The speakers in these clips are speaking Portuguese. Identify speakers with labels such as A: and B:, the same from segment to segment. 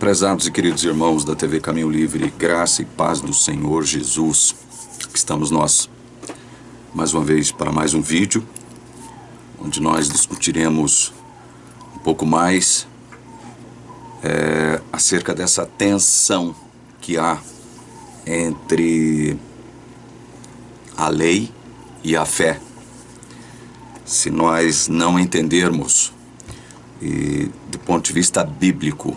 A: Prezados e queridos irmãos da TV Caminho Livre, graça e paz do Senhor Jesus, aqui estamos nós, mais uma vez, para mais um vídeo, onde nós discutiremos um pouco mais acerca dessa tensão que há entre a lei e a fé. Se nós não entendermos, e do ponto de vista bíblico,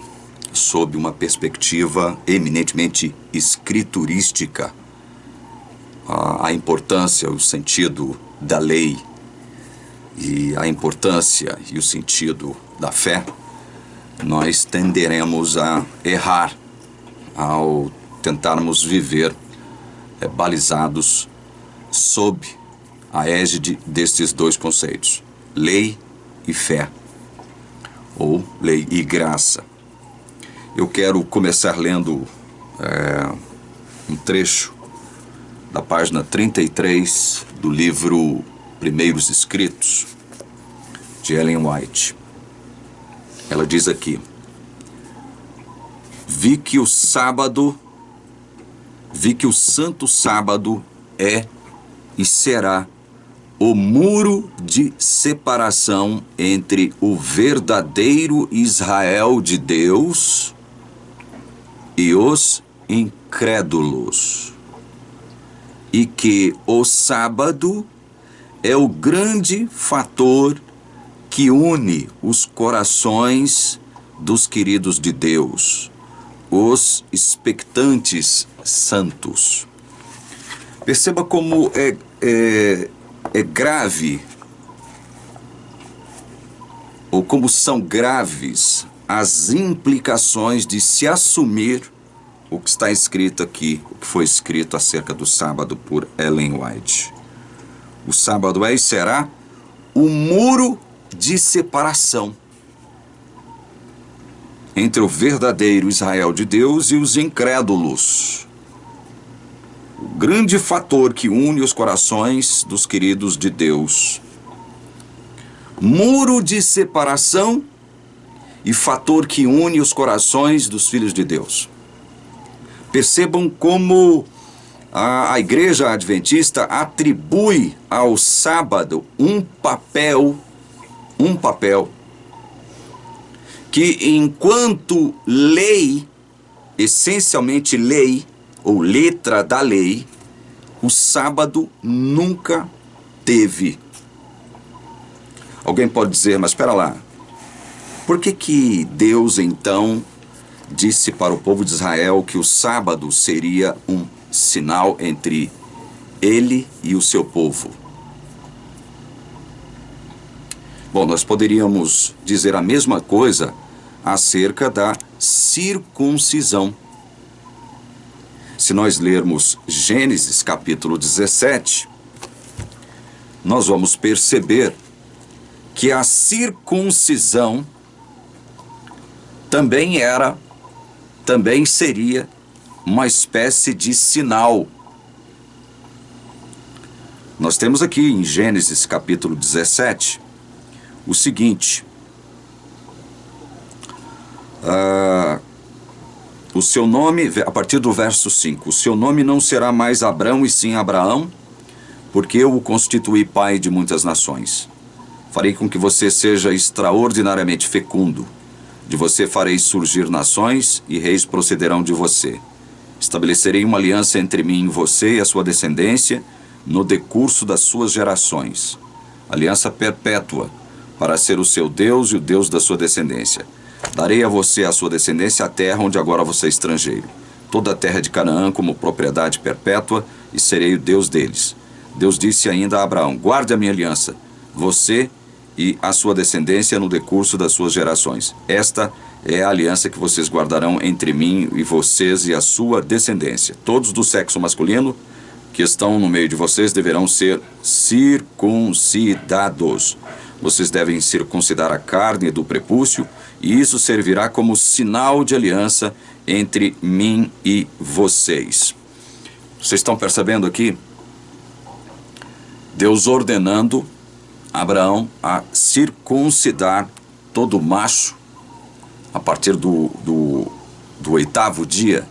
A: sob uma perspectiva eminentemente escriturística, a importância, o sentido da lei e a importância e o sentido da fé, nós tenderemos a errar ao tentarmos viver balizados sob a égide destes dois conceitos, lei e fé, ou lei e graça. Eu quero começar lendo um trecho da página 33 do livro Primeiros Escritos, de Ellen White. Ela diz aqui: vi que o santo sábado é e será o muro de separação entre o verdadeiro Israel de Deus e os incrédulos, e que o sábado é o grande fator que une os corações dos queridos de Deus, os expectantes santos. Perceba como é grave, ou como são graves as implicações de se assumir o que está escrito aqui, o que foi escrito acerca do sábado por Ellen White. O sábado é e será o muro de separação entre o verdadeiro Israel de Deus e os incrédulos. O grande fator que une os corações dos queridos de Deus. Muro de separação e fator que une os corações dos filhos de Deus. Percebam como a Igreja Adventista atribui ao sábado um papel que, enquanto lei, essencialmente lei, ou letra da lei, o sábado nunca teve. Alguém pode dizer, mas espera lá, por que Deus então disse para o povo de Israel que o sábado seria um sinal entre ele e o seu povo? Bom, nós poderíamos dizer a mesma coisa acerca da circuncisão. Se nós lermos Gênesis capítulo 17, nós vamos perceber que a circuncisão também seria uma espécie de sinal. Nós temos aqui em Gênesis capítulo 17 o seguinte: o seu nome, a partir do verso 5, o seu nome não será mais Abrão e sim Abraão, porque eu o constituí pai de muitas nações. Farei com que você seja extraordinariamente fecundo. De você farei surgir nações e reis procederão de você. Estabelecerei uma aliança entre mim e você e a sua descendência no decurso das suas gerações. Aliança perpétua, para ser o seu Deus e o Deus da sua descendência. Darei a você e a sua descendência a terra onde agora você é estrangeiro. Toda a terra de Canaã como propriedade perpétua, e serei o Deus deles. Deus disse ainda a Abraão: guarde a minha aliança, você e a sua descendência no decurso das suas gerações. Esta é a aliança que vocês guardarão entre mim e vocês e a sua descendência. Todos do sexo masculino que estão no meio de vocês deverão ser circuncidados. Vocês devem circuncidar a carne do prepúcio, e isso servirá como sinal de aliança entre mim e vocês. Vocês estão percebendo aqui? Deus ordenando Abraão a circuncidar todo macho a partir do do 8º dia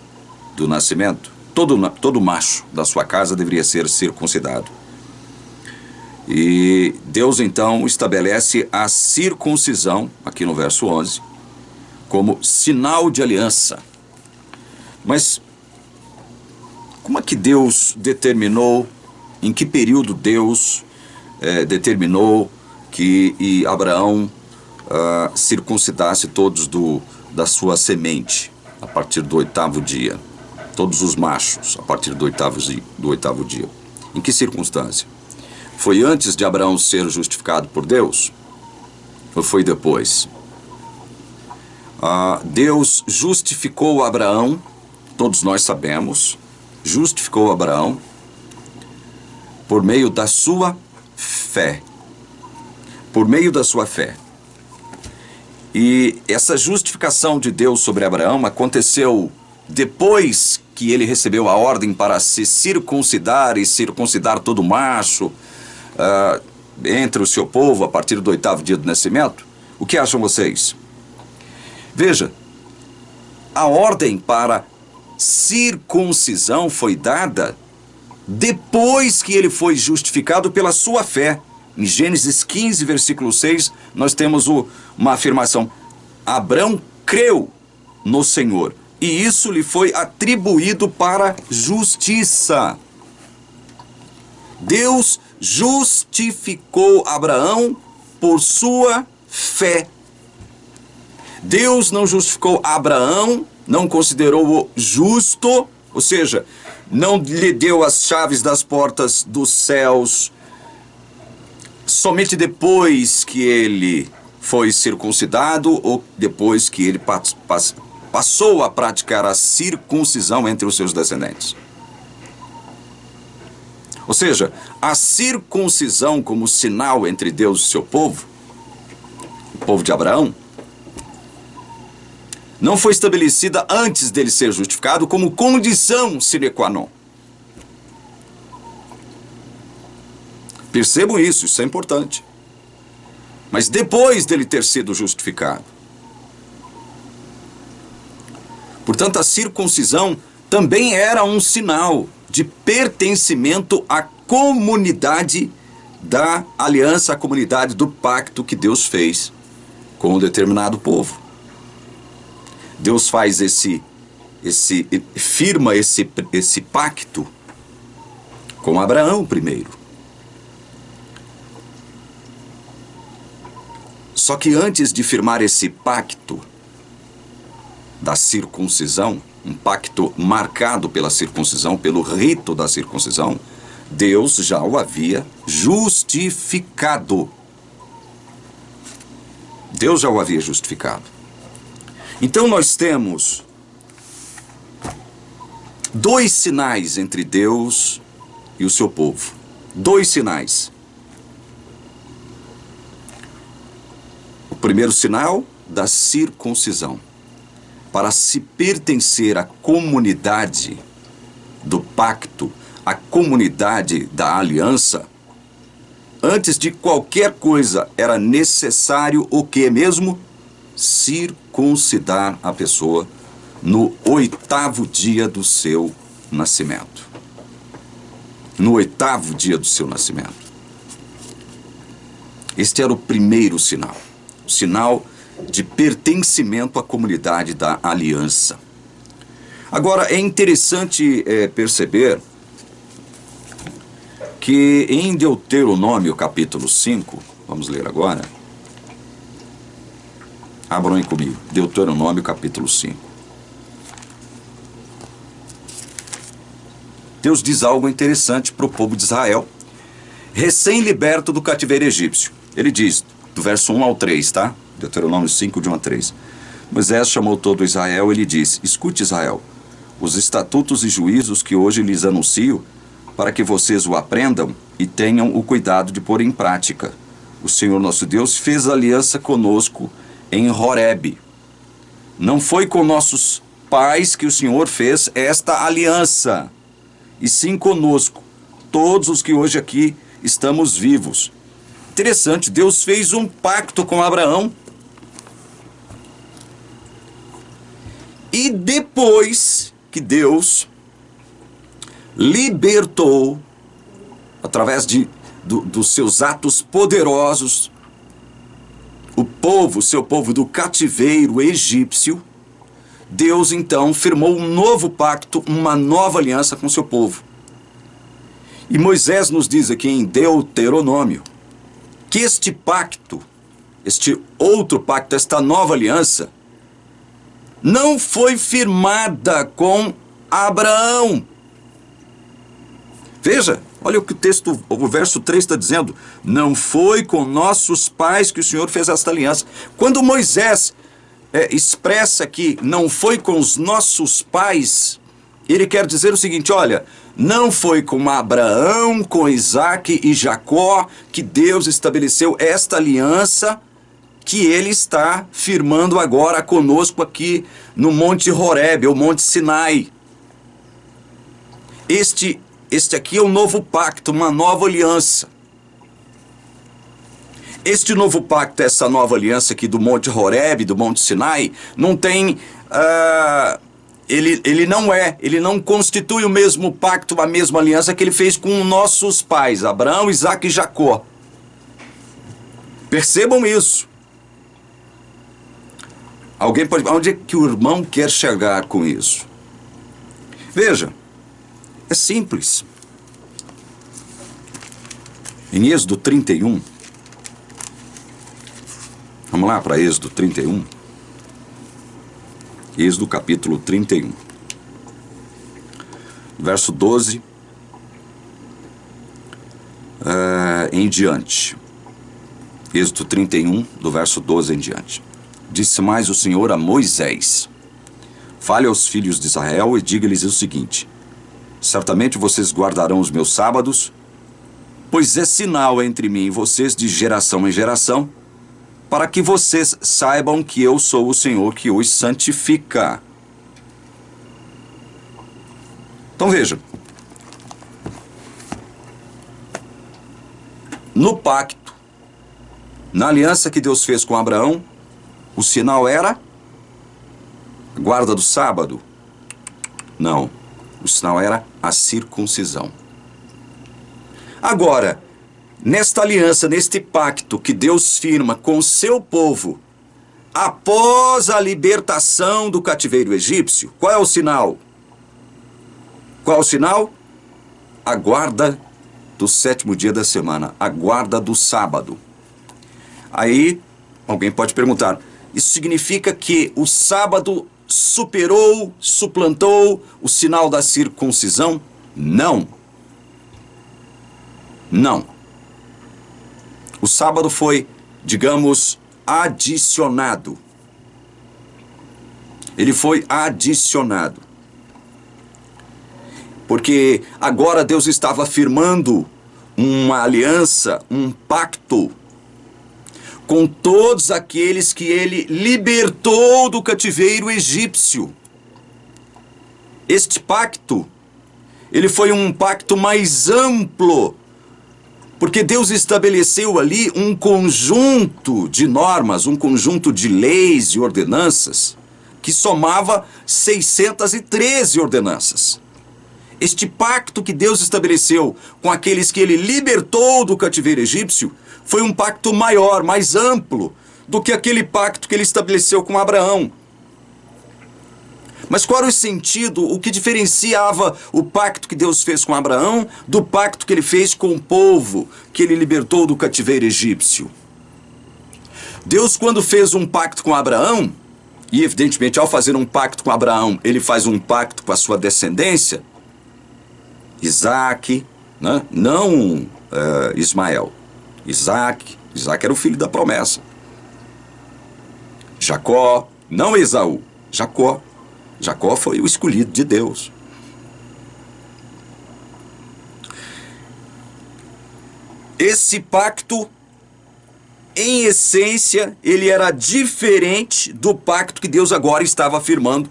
A: do nascimento, todo macho da sua casa deveria ser circuncidado. E Deus então estabelece a circuncisão, aqui no verso 11, como sinal de aliança. Mas como é que Deus determinou, em que período Deus determinou que Abraão circuncidasse todos da sua semente a partir do 8º dia? Todos os machos a partir do 8º dia. Em que circunstância? Foi antes de Abraão ser justificado por Deus? Ou foi depois? Deus justificou Abraão, todos nós sabemos, justificou Abraão por meio da sua fé. Por meio da sua fé. E essa justificação de Deus sobre Abraão aconteceu depois que ele recebeu a ordem para se circuncidar e circuncidar todo macho entre o seu povo a partir do 8º dia do nascimento. O que acham vocês? Veja, a ordem para circuncisão foi dada depois que ele foi justificado pela sua fé. Em Gênesis 15, versículo 6, nós temos uma afirmação: Abrão creu no Senhor, e isso lhe foi atribuído para justiça. Deus justificou Abraão por sua fé. Deus não justificou Abraão, não considerou-o justo, ou seja, não lhe deu as chaves das portas dos céus, somente depois que ele foi circuncidado ou depois que ele passou a praticar a circuncisão entre os seus descendentes. Ou seja, a circuncisão como sinal entre Deus e seu povo, o povo de Abraão, não foi estabelecida antes dele ser justificado como condição sine qua non. Percebam isso é importante. Mas depois dele ter sido justificado. Portanto, a circuncisão também era um sinal de pertencimento à comunidade da aliança, à comunidade do pacto que Deus fez com um determinado povo. Deus faz firma esse pacto com Abraão primeiro. Só que antes de firmar esse pacto da circuncisão, um pacto marcado pela circuncisão, pelo rito da circuncisão, Deus já o havia justificado. Deus já o havia justificado. Então nós temos dois sinais entre Deus e o seu povo. Dois sinais. O primeiro sinal da circuncisão. Para se pertencer à comunidade do pacto, à comunidade da aliança, antes de qualquer coisa era necessário o que mesmo? Circuncidar a pessoa no 8º dia do seu nascimento. No 8º dia do seu nascimento. Este era o primeiro sinal. O sinal de pertencimento à comunidade da aliança. Agora, é interessante perceber que em Deuteronômio capítulo 5, vamos ler agora, abram aí comigo, Deuteronômio capítulo 5. Deus diz algo interessante para o povo de Israel, recém-liberto do cativeiro egípcio. Ele diz, do verso 1 ao 3, tá? Deuteronômio 5, de 1 a 3. Moisés chamou todo Israel e lhe disse: escute, Israel, os estatutos e juízos que hoje lhes anuncio, para que vocês o aprendam e tenham o cuidado de pôr em prática. O Senhor nosso Deus fez aliança conosco em Horebe. Não foi com nossos pais que o Senhor fez esta aliança, e sim conosco, todos os que hoje aqui estamos vivos. Interessante, Deus fez um pacto com Abraão. E depois que Deus libertou, através dos seus atos poderosos, seu povo do cativeiro egípcio, Deus então firmou um novo pacto, uma nova aliança com seu povo. E Moisés nos diz aqui em Deuteronômio que este pacto, este outro pacto, esta nova aliança, não foi firmada com Abraão. Veja, olha o que o verso 3 está dizendo. Não foi com nossos pais que o Senhor fez esta aliança. Quando Moisés expressa que não foi com os nossos pais, ele quer dizer o seguinte, olha, não foi com Abraão, com Isaac e Jacó que Deus estabeleceu esta aliança que ele está firmando agora conosco aqui no Monte Horebe, o Monte Sinai. Este aqui é um novo pacto, uma nova aliança. Este novo pacto, essa nova aliança aqui do Monte Horebe, do Monte Sinai, não tem... ele não constitui o mesmo pacto, a mesma aliança que ele fez com nossos pais, Abraão, Isaac e Jacó. Percebam isso. Onde é que o irmão quer chegar com isso? Veja, é simples. Em Êxodo 31, vamos lá para Êxodo 31. Êxodo capítulo 31. Verso 12 em diante. Êxodo 31, do verso 12 em diante. Disse mais o Senhor a Moisés: fale aos filhos de Israel e diga-lhes o seguinte: certamente vocês guardarão os meus sábados, pois é sinal entre mim e vocês de geração em geração, para que vocês saibam que eu sou o Senhor que os santifica. Então veja, no pacto, na aliança que Deus fez com Abraão, o sinal era a guarda do sábado? Não, o sinal era a circuncisão. Agora, nesta aliança, neste pacto que Deus firma com o seu povo, após a libertação do cativeiro egípcio, qual é o sinal? Qual é o sinal? A guarda do sétimo dia da semana, a guarda do sábado. Aí, alguém pode perguntar, isso significa que o sábado suplantou o sinal da circuncisão? Não. Não. O sábado foi, digamos, adicionado. Ele foi adicionado. Porque agora Deus estava firmando uma aliança, um pacto com todos aqueles que ele libertou do cativeiro egípcio. Este pacto, ele foi um pacto mais amplo, porque Deus estabeleceu ali um conjunto de normas, um conjunto de leis e ordenanças, que somava 613 ordenanças. Este pacto que Deus estabeleceu com aqueles que ele libertou do cativeiro egípcio foi um pacto maior, mais amplo do que aquele pacto que ele estabeleceu com Abraão. Mas qual era o sentido, o que diferenciava o pacto que Deus fez com Abraão do pacto que ele fez com o povo que ele libertou do cativeiro egípcio? Deus, quando fez um pacto com Abraão, e evidentemente ao fazer um pacto com Abraão, ele faz um pacto com a sua descendência, Isaac, né? Não Ismael. Isaac era o filho da promessa. Jacó, não Esaú, Jacó. Jacó foi o escolhido de Deus. Esse pacto, em essência, ele era diferente do pacto que Deus agora estava firmando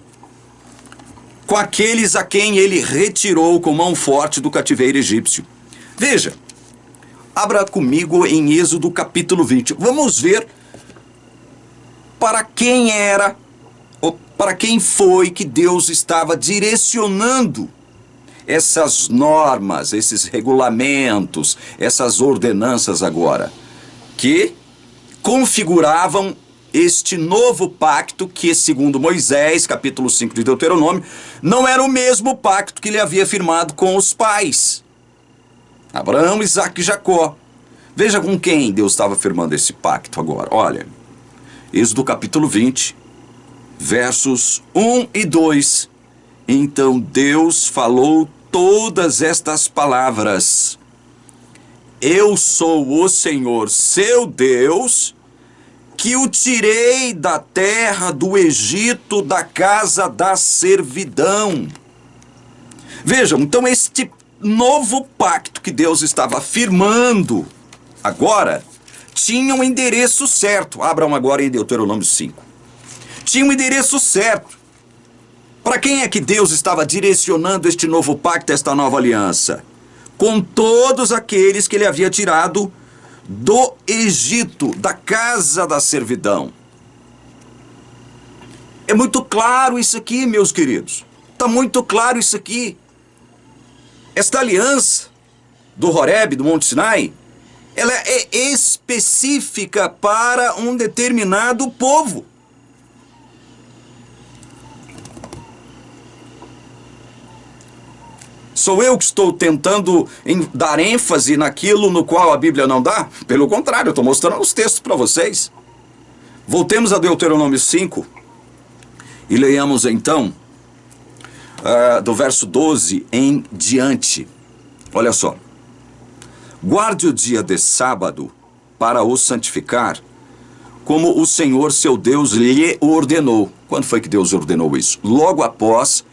A: com aqueles a quem ele retirou com mão forte do cativeiro egípcio. Veja, abra comigo em Êxodo capítulo 20. Vamos ver para quem era, ou para quem foi que Deus estava direcionando essas normas, esses regulamentos, essas ordenanças agora, que configuravam este novo pacto que, segundo Moisés, capítulo 5 de Deuteronômio, não era o mesmo pacto que ele havia firmado com os pais, Abraão, Isaque e Jacó. Veja com quem Deus estava firmando esse pacto agora. Olha, Êxodo capítulo 20, versos 1 e 2. Então Deus falou todas estas palavras: Eu sou o Senhor, seu Deus, que o tirei da terra do Egito, da casa da servidão. Vejam, então este novo pacto que Deus estava firmando agora tinha um endereço certo. Abram agora em Deuteronômio 5. Tinha um endereço certo. Para quem é que Deus estava direcionando este novo pacto, esta nova aliança? Com todos aqueles que ele havia tirado do Egito, da casa da servidão. É muito claro isso aqui, meus queridos. Está muito claro isso aqui. Esta aliança do Horebe, do Monte Sinai, ela é específica para um determinado povo. Sou eu que estou tentando dar ênfase naquilo no qual a Bíblia não dá? Pelo contrário, eu estou mostrando os textos para vocês. Voltemos a Deuteronômio 5 e leiamos então do verso 12 em diante. Olha só. Guarde o dia de sábado para o santificar, como o Senhor seu Deus lhe ordenou. Quando foi que Deus ordenou isso? Logo após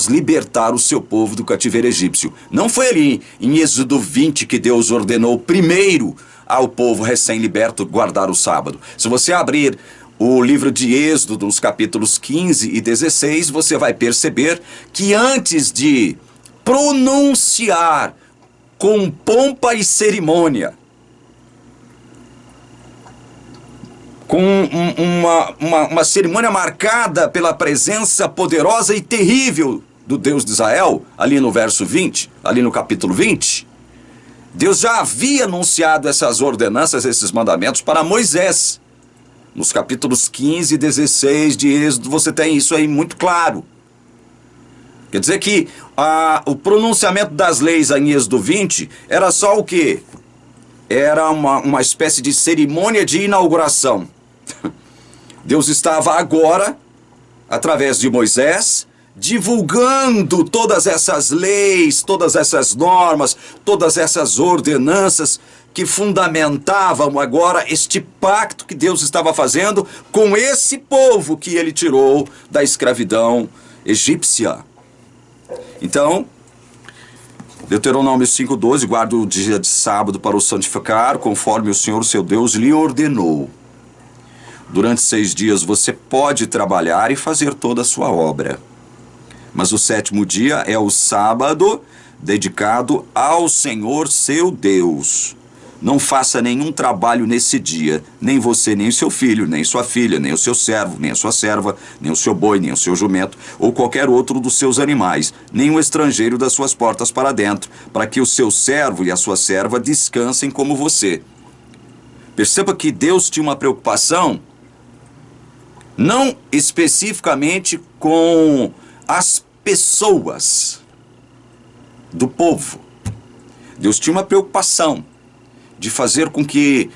A: libertar o seu povo do cativeiro egípcio. Não foi ali em Êxodo 20 que Deus ordenou primeiro ao povo recém-liberto guardar o sábado. Se você abrir o livro de Êxodo, nos capítulos 15 e 16, você vai perceber que antes de pronunciar com pompa e cerimônia, com uma cerimônia marcada pela presença poderosa e terrível do Deus de Israel, ali no verso 20, ali no capítulo 20, Deus já havia anunciado essas ordenanças, esses mandamentos para Moisés. Nos capítulos 15 e 16 de Êxodo você tem isso aí muito claro. Quer dizer que o pronunciamento das leis em Êxodo 20 era só o quê? Era uma espécie de cerimônia de inauguração. Deus estava agora, através de Moisés, divulgando todas essas leis, todas essas normas, todas essas ordenanças que fundamentavam agora este pacto que Deus estava fazendo com esse povo que ele tirou da escravidão egípcia. Então, Deuteronômio 5:12, guarda o dia de sábado para o santificar, conforme o Senhor seu Deus lhe ordenou. Durante 6 dias você pode trabalhar e fazer toda a sua obra. Mas o 7º dia é o sábado dedicado ao Senhor seu Deus. Não faça nenhum trabalho nesse dia, nem você, nem o seu filho, nem sua filha, nem o seu servo, nem a sua serva, nem o seu boi, nem o seu jumento, ou qualquer outro dos seus animais, nem o estrangeiro das suas portas para dentro, para que o seu servo e a sua serva descansem como você. Perceba que Deus tinha uma preocupação, não especificamente com as pessoas do povo. Deus tinha uma preocupação de fazer com que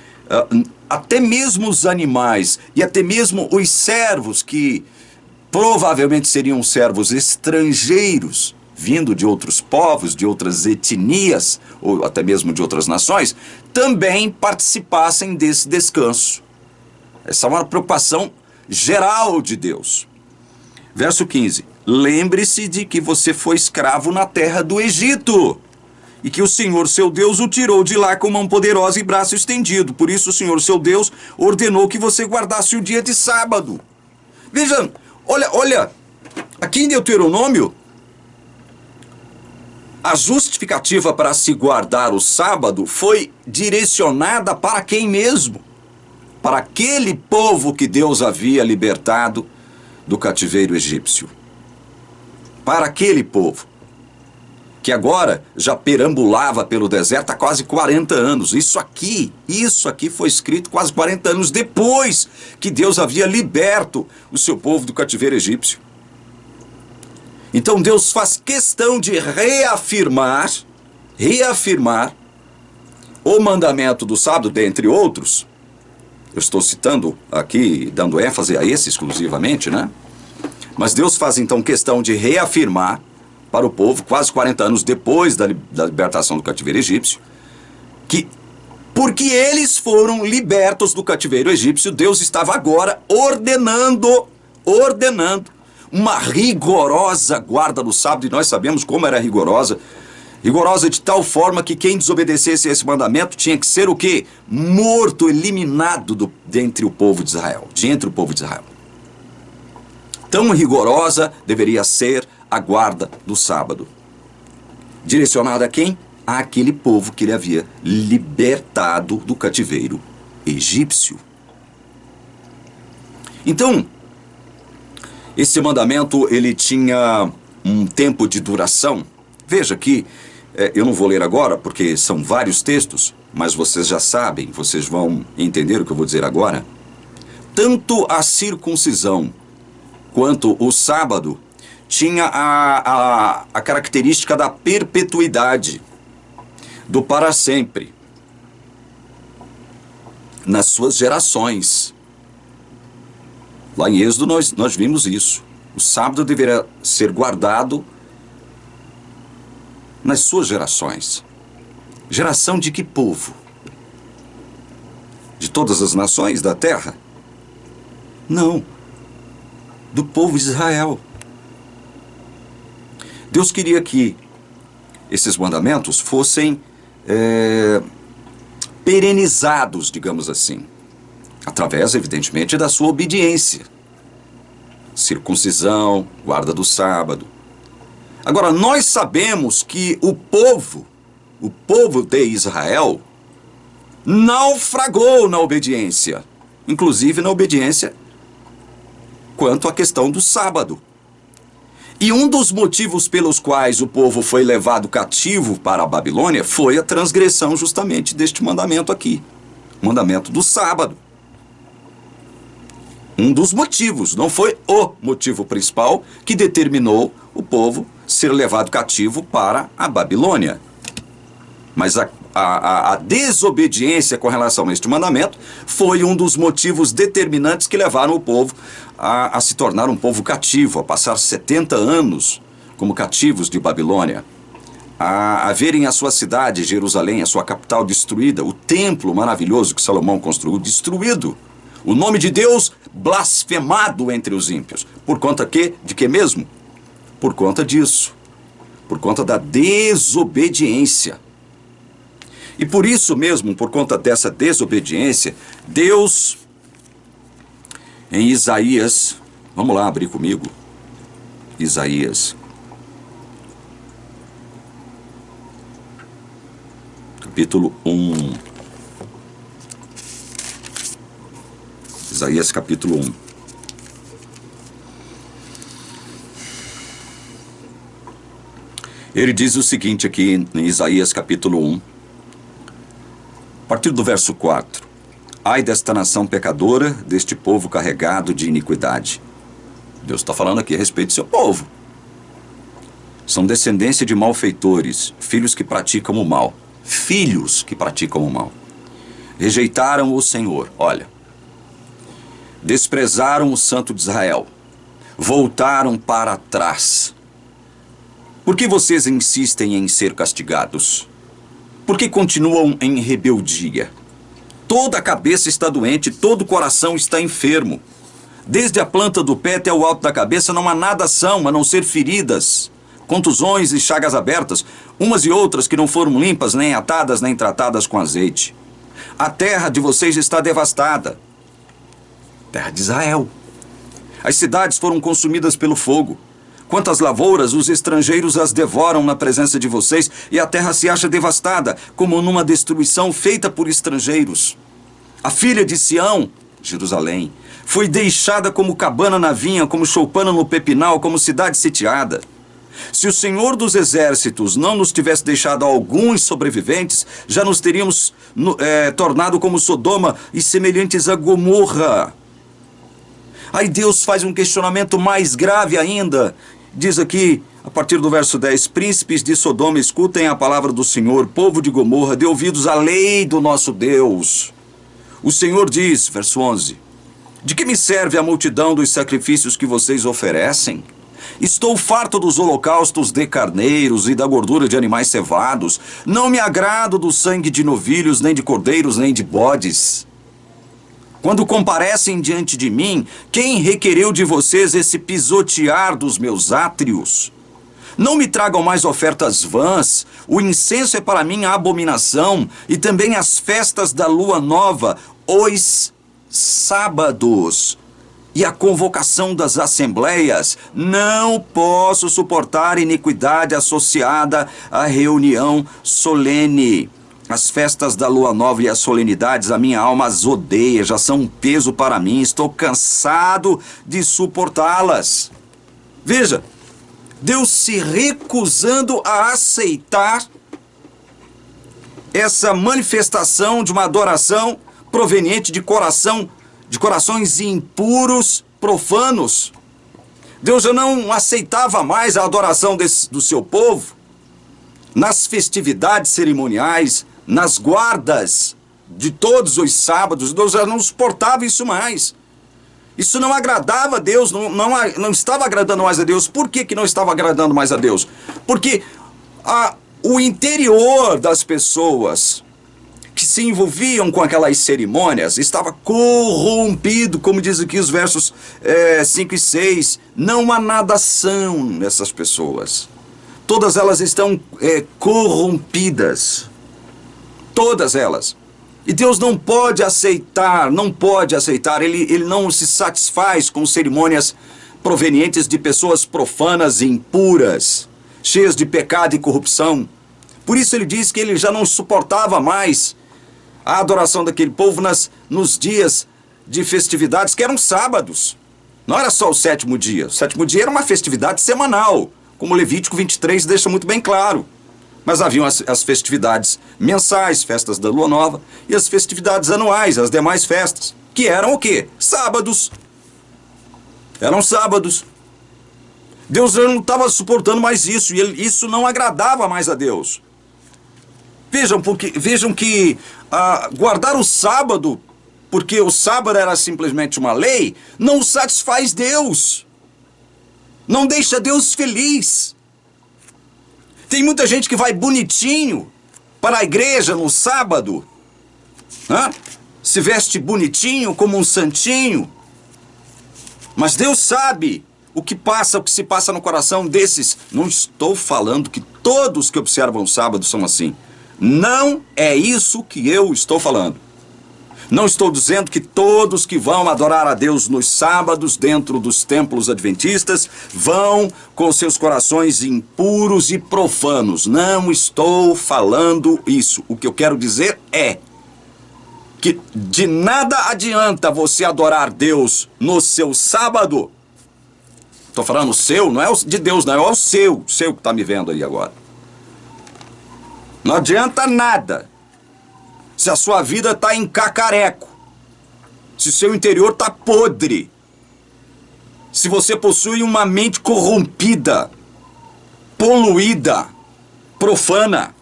A: até mesmo os animais e até mesmo os servos, que provavelmente seriam servos estrangeiros, vindo de outros povos, de outras etnias, ou até mesmo de outras nações, também participassem desse descanso. Essa é uma preocupação geral de Deus. Verso 15. Lembre-se de que você foi escravo na terra do Egito, e que o Senhor seu Deus o tirou de lá com mão poderosa e braço estendido. Por isso o Senhor seu Deus ordenou que você guardasse o dia de sábado. Veja, olha, aqui em Deuteronômio, a justificativa para se guardar o sábado foi direcionada para quem mesmo? Para aquele povo que Deus havia libertado do cativeiro egípcio. Para aquele povo, que agora já perambulava pelo deserto há quase 40 anos. Isso aqui foi escrito quase 40 anos depois que Deus havia liberto o seu povo do cativeiro egípcio. Então Deus faz questão de reafirmar o mandamento do sábado, dentre outros. Eu estou citando aqui, dando ênfase a esse exclusivamente, né? Mas Deus faz então questão de reafirmar para o povo, quase 40 anos depois da libertação do cativeiro egípcio, que porque eles foram libertos do cativeiro egípcio, Deus estava agora ordenando uma rigorosa guarda do sábado, e nós sabemos como era rigorosa de tal forma que quem desobedecesse a esse mandamento tinha que ser o quê? Morto, eliminado dentre o povo de Israel, Tão rigorosa deveria ser a guarda do sábado. Direcionada a quem? Àquele povo que ele havia libertado do cativeiro egípcio. Então, esse mandamento, ele tinha um tempo de duração. Veja que, eu não vou ler agora, porque são vários textos, mas vocês já sabem, vocês vão entender o que eu vou dizer agora. Tanto a circuncisão quanto o sábado tinha a característica da perpetuidade, do para sempre, nas suas gerações. Lá em Êxodo nós vimos isso. O sábado deveria ser guardado nas suas gerações. Geração de que povo? De todas as nações da terra? Não. Do povo de Israel. Deus queria que esses mandamentos fossem perenizados, digamos assim, através, evidentemente, da sua obediência. Circuncisão, guarda do sábado. Agora, nós sabemos que o povo de Israel, naufragou na obediência, inclusive na obediência quanto à questão do sábado. E um dos motivos pelos quais o povo foi levado cativo para a Babilônia foi a transgressão justamente deste mandamento aqui, o mandamento do sábado. Um dos motivos, não foi o motivo principal que determinou o povo ser levado cativo para a Babilônia. Mas a desobediência com relação a este mandamento foi um dos motivos determinantes que levaram o povo a se tornar um povo cativo, a passar 70 anos como cativos de Babilônia, a verem a sua cidade, Jerusalém, a sua capital destruída, o templo maravilhoso que Salomão construiu, destruído, o nome de Deus blasfemado entre os ímpios. Por conta de que mesmo? Por conta disso, por conta da desobediência. E por isso mesmo, por conta dessa desobediência, Deus, em Isaías, vamos lá abrir comigo, Isaías, capítulo 1. Isaías capítulo 1. Ele diz o seguinte aqui em Isaías capítulo 1, a partir do verso 4. Ai desta nação pecadora, deste povo carregado de iniquidade. Deus está falando aqui a respeito do seu povo. São descendência de malfeitores, filhos que praticam o mal. Filhos que praticam o mal. Rejeitaram o Senhor, olha. Desprezaram o Santo de Israel. Voltaram para trás. Por que vocês insistem em ser castigados? Por que continuam em rebeldia? Toda a cabeça está doente, todo o coração está enfermo. Desde a planta do pé até o alto da cabeça não há nada são, a não ser feridas, contusões e chagas abertas, umas e outras que não foram limpas, nem atadas, nem tratadas com azeite. A terra de vocês está devastada. Terra de Israel. As cidades foram consumidas pelo fogo. Quantas lavouras, os estrangeiros as devoram na presença de vocês, e a terra se acha devastada, como numa destruição feita por estrangeiros. A filha de Sião, Jerusalém, Foi deixada como cabana na vinha, como choupana no pepinal, como cidade sitiada. Se o Senhor dos Exércitos não nos tivesse deixado alguns sobreviventes, já nos teríamos tornado como Sodoma e semelhantes a Gomorra. Aí Deus faz um questionamento mais grave ainda. Diz aqui, a partir do verso 10, príncipes de Sodoma, escutem a palavra do Senhor, povo de Gomorra, dê ouvidos à lei do nosso Deus. O Senhor diz, verso 11, de que me serve a multidão dos sacrifícios que vocês oferecem? Estou farto dos holocaustos de carneiros e da gordura de animais cevados. Não me agrado do sangue de novilhos, nem de cordeiros, nem de bodes. Quando comparecem diante de mim, quem requereu de vocês esse pisotear dos meus átrios? Não me tragam mais ofertas vãs. O incenso é para mim a abominação, e também as festas da lua nova, os sábados e a convocação das assembleias. Não posso suportar iniquidade associada à reunião solene. As festas da lua nova e as solenidades, a minha alma as odeia, já são um peso para mim, estou cansado de suportá-las. Veja, Deus se recusando a aceitar essa manifestação de uma adoração proveniente de corações impuros, profanos. Deus já não aceitava mais a adoração do seu povo nas festividades cerimoniais, nas guardas de todos os sábados. Deus já não suportava isso mais. Isso não agradava a Deus, não estava agradando mais a Deus. Por que não estava agradando mais a Deus? Porque o interior das pessoas que se envolviam com aquelas cerimônias estava corrompido, como diz aqui os versos 5 e 6. Não há nadação nessas pessoas. Todas elas estão corrompidas. Todas elas. E Deus não pode aceitar, Ele não se satisfaz com cerimônias provenientes de pessoas profanas e impuras, cheias de pecado e corrupção. Por isso ele diz que ele já não suportava mais a adoração daquele povo nos dias de festividades, que eram sábados. Não era só o sétimo dia. O sétimo dia era uma festividade semanal, como Levítico 23 deixa muito bem claro. Mas haviam as festividades mensais, festas da lua nova, e as festividades anuais, as demais festas, que eram o quê? Sábados. Eram sábados. Deus não estava suportando mais isso, e isso não agradava mais a Deus. Vejam que guardar o sábado, porque o sábado era simplesmente uma lei, não satisfaz Deus. Não deixa Deus feliz. Tem muita gente que vai bonitinho para a igreja no sábado, se veste bonitinho como um santinho, mas Deus sabe o que se passa no coração desses. Não estou falando que todos que observam o sábado são assim. Não é isso que eu estou falando. Não estou dizendo que todos que vão adorar a Deus nos sábados dentro dos templos adventistas vão com seus corações impuros e profanos. Não estou falando isso. O que eu quero dizer é que de nada adianta você adorar Deus no seu sábado. Estou falando o seu, não é o de Deus, não, é o seu que está me vendo aí agora. Não adianta nada se a sua vida está em cacareco, se o seu interior está podre, se você possui uma mente corrompida, poluída, profana.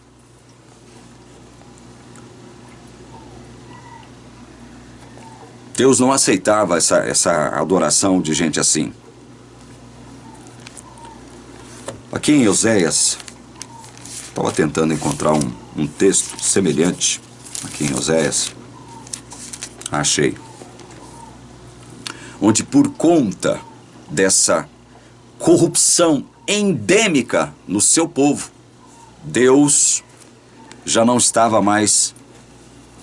A: Deus não aceitava essa adoração de gente assim. Aqui em Oséias, estava tentando encontrar um texto semelhante. Aqui em Oséias, achei. Onde por conta dessa corrupção endêmica no seu povo, Deus já não estava mais,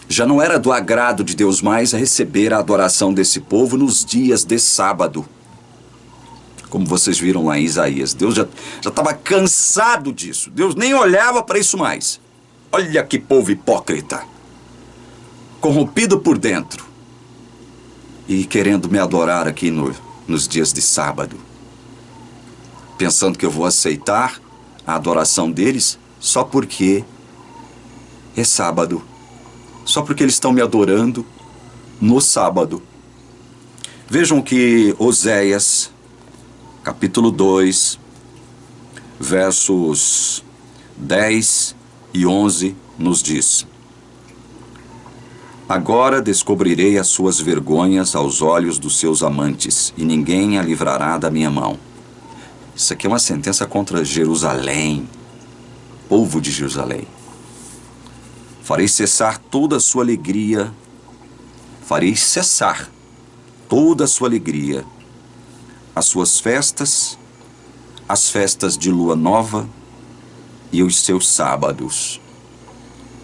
A: já não era do agrado de Deus mais a receber a adoração desse povo nos dias de sábado. Como vocês viram lá em Isaías, Deus já estava cansado disso. Deus nem olhava para isso mais. Olha que povo hipócrita. Corrompido por dentro. e querendo me adorar aqui nos dias de sábado, pensando que eu vou aceitar a adoração deles só porque é sábado, só porque eles estão me adorando no sábado. Vejam que Oséias, capítulo 2, versos 10 e 11 nos diz: agora descobrirei as suas vergonhas aos olhos dos seus amantes, e ninguém a livrará da minha mão. Isso aqui é uma sentença contra Jerusalém, povo de Jerusalém. Farei cessar toda a sua alegria, farei cessar toda a sua alegria, as suas festas, as festas de lua nova e os seus sábados,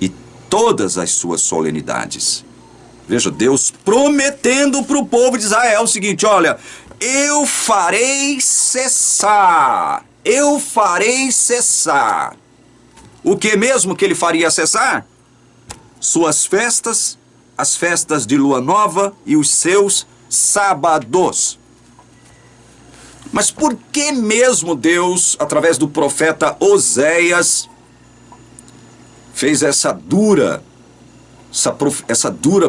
A: e todas as suas solenidades. Veja, Deus prometendo para o povo de Israel o seguinte: olha, eu farei cessar, eu farei cessar. O que mesmo que ele faria cessar? Suas festas, as festas de lua nova e os seus sábados. Mas por que mesmo Deus, através do profeta Oséias, fez essa dura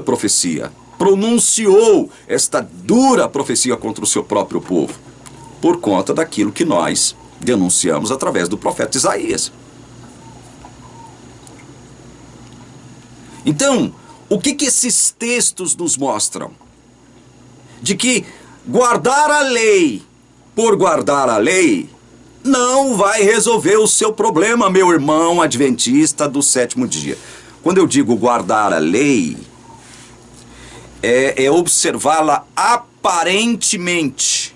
A: profecia? Pronunciou esta dura profecia contra o seu próprio povo? Por conta daquilo que nós denunciamos através do profeta Isaías. Então, o que esses textos nos mostram? De que guardar a lei por guardar a lei não vai resolver o seu problema, meu irmão adventista do sétimo dia. Quando eu digo guardar a lei, é observá-la aparentemente.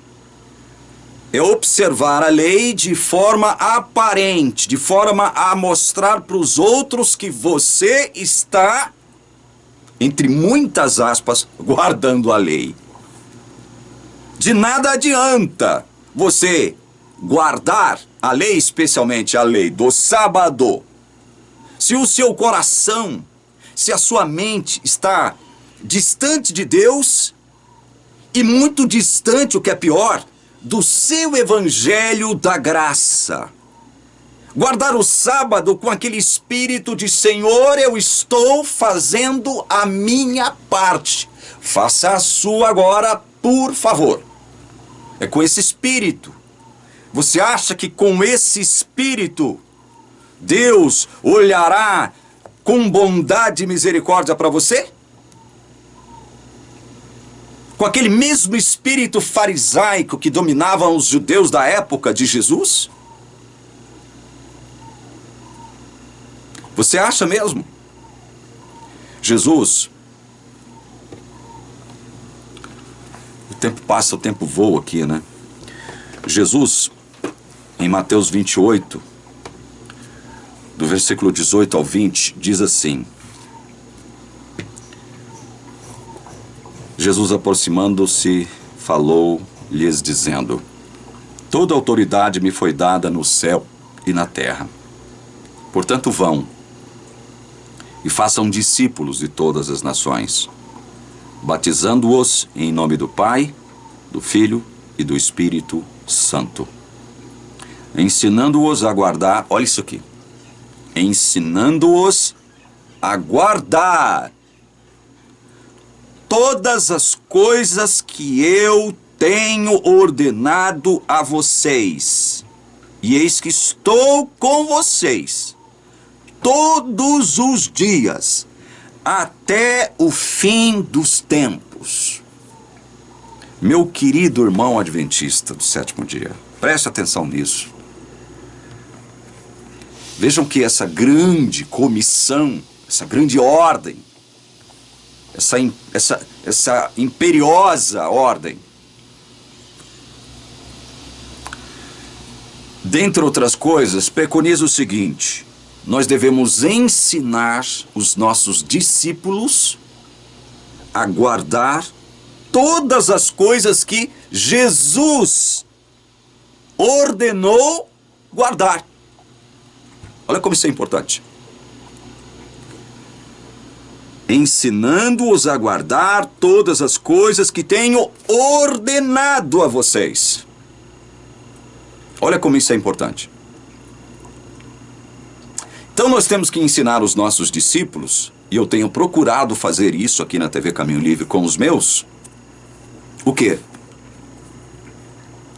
A: É observar a lei de forma aparente, de forma a mostrar para os outros que você está, entre muitas aspas, guardando a lei. De nada adianta você guardar a lei, especialmente a lei do sábado, se o seu coração, se a sua mente está distante de Deus e muito distante, o que é pior, do seu evangelho da graça. Guardar o sábado com aquele espírito de Senhor, eu estou fazendo a minha parte, faça a sua agora, por favor. É com esse espírito. Você acha que com esse espírito Deus olhará com bondade e misericórdia para você? Com aquele mesmo espírito farisaico que dominava os judeus da época de Jesus? Você acha mesmo? Jesus, o tempo passa, o tempo voa aqui, né? Jesus, em Mateus 28, do versículo 18 ao 20, diz assim: Jesus, aproximando-se, falou-lhes dizendo: toda autoridade me foi dada no céu e na terra. Portanto, vão e façam discípulos de todas as nações, batizando-os em nome do Pai, do Filho e do Espírito Santo, ensinando-os a guardar, olha isso aqui, ensinando-os a guardar todas as coisas que eu tenho ordenado a vocês. E eis que estou com vocês todos os dias, até o fim dos tempos. Meu querido irmão adventista do sétimo dia, preste atenção nisso. Vejam que essa grande comissão, essa grande ordem, essa imperiosa ordem, dentre outras coisas, preconiza o seguinte: nós devemos ensinar os nossos discípulos a guardar todas as coisas que Jesus ordenou guardar. Olha como isso é importante. ensinando-os a guardar todas as coisas que tenho ordenado a vocês. Olha como isso é importante. Então nós temos que ensinar os nossos discípulos, e eu tenho procurado fazer isso aqui na TV Caminho Livre com os meus, o quê?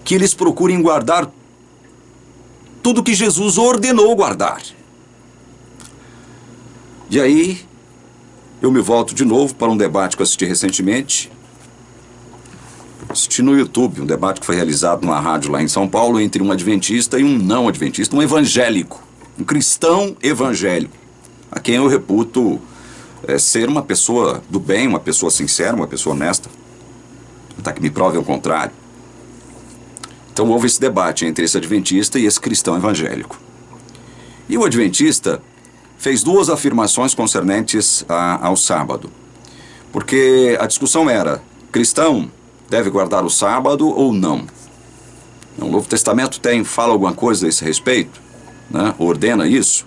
A: Que eles procurem guardar tudo que Jesus ordenou guardar. E aí, eu me volto de novo para um debate que eu assisti recentemente. Assisti no YouTube, um debate que foi realizado numa rádio lá em São Paulo entre um adventista e um não adventista, um evangélico, um cristão evangélico, a quem eu reputo ser uma pessoa do bem, uma pessoa sincera, uma pessoa honesta, até que me prove ao contrário. Então houve esse debate entre esse adventista e esse cristão evangélico. E o adventista fez duas afirmações concernentes ao sábado. Porque a discussão era, cristão deve guardar o sábado ou não? O Novo Testamento fala alguma coisa a esse respeito, né? Ordena isso.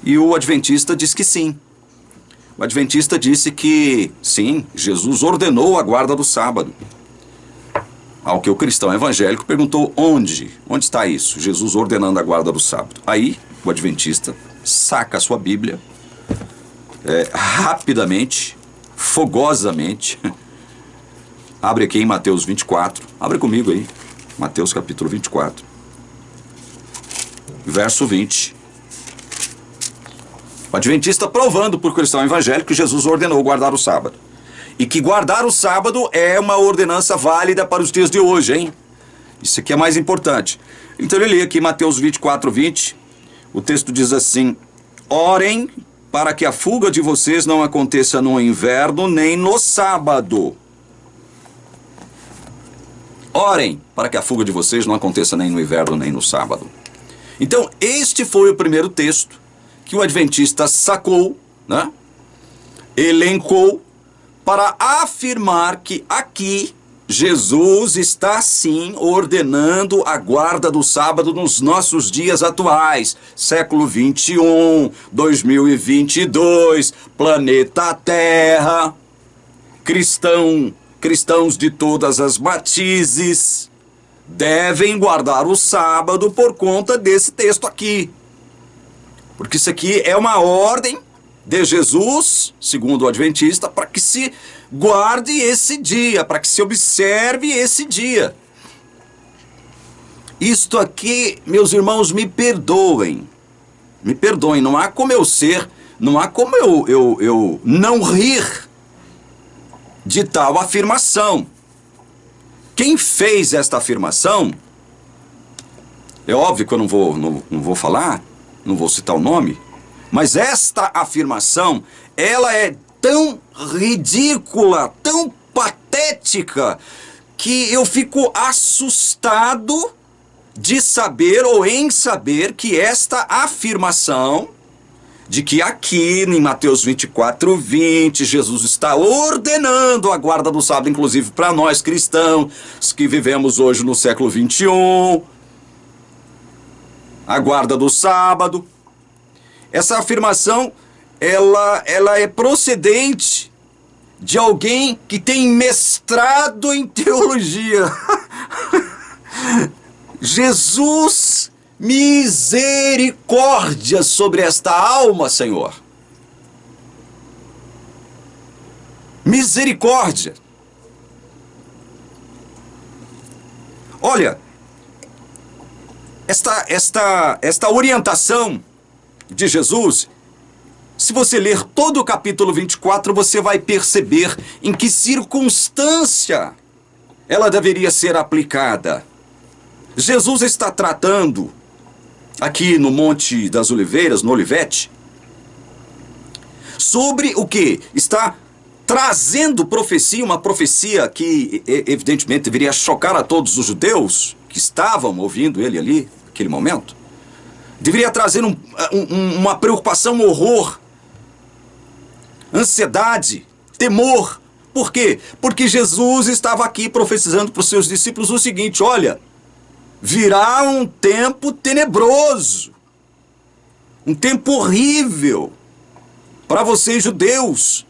A: E o adventista diz que sim. O adventista disse que sim, Jesus ordenou a guarda do sábado. Ao que o cristão evangélico perguntou onde está isso? Jesus ordenando a guarda do sábado. Aí o adventista saca a sua Bíblia, rapidamente, fogosamente, abre aqui em Mateus 24, abre comigo aí, Mateus capítulo 24, verso 20. O adventista provando por cristão evangélico que Jesus ordenou guardar o sábado. E que guardar o sábado é uma ordenança válida para os dias de hoje, hein? Isso aqui é mais importante. Então ele lê aqui Mateus 24, 20. O texto diz assim: orem para que a fuga de vocês não aconteça no inverno nem no sábado. Orem para que a fuga de vocês não aconteça nem no inverno nem no sábado. Então este foi o primeiro texto que o adventista sacou, né? Elencou, para afirmar que aqui Jesus está sim ordenando a guarda do sábado nos nossos dias atuais, século 21, 2022, planeta Terra, cristãos de todas as matizes devem guardar o sábado por conta desse texto aqui. Porque isso aqui é uma ordem de Jesus, segundo o adventista, para que se guarde esse dia, para que se observe esse dia. Isto aqui, meus irmãos, me perdoem, não há como não há como eu não rir de tal afirmação. Quem fez esta afirmação, é óbvio que eu não vou falar, não vou citar o nome, mas esta afirmação, ela é tão ridícula, tão patética, que eu fico assustado de saber ou em saber que esta afirmação de que aqui em Mateus 24, 20, Jesus está ordenando a guarda do sábado, inclusive para nós cristãos que vivemos hoje no século 21, a guarda do sábado. Essa afirmação, ela é procedente de alguém que tem mestrado em teologia. Jesus, misericórdia sobre esta alma, Senhor. Misericórdia. Olha, esta orientação de Jesus, se você ler todo o capítulo 24, você vai perceber em que circunstância ela deveria ser aplicada. Jesus está tratando, aqui no Monte das Oliveiras, no Olivete, sobre o que? Está trazendo profecia, uma profecia que evidentemente deveria chocar a todos os judeus que estavam ouvindo ele ali, naquele momento. Deveria trazer uma preocupação, um horror, ansiedade, temor. Por quê? Porque Jesus estava aqui profetizando para os seus discípulos o seguinte: olha, virá um tempo tenebroso, um tempo horrível para vocês judeus,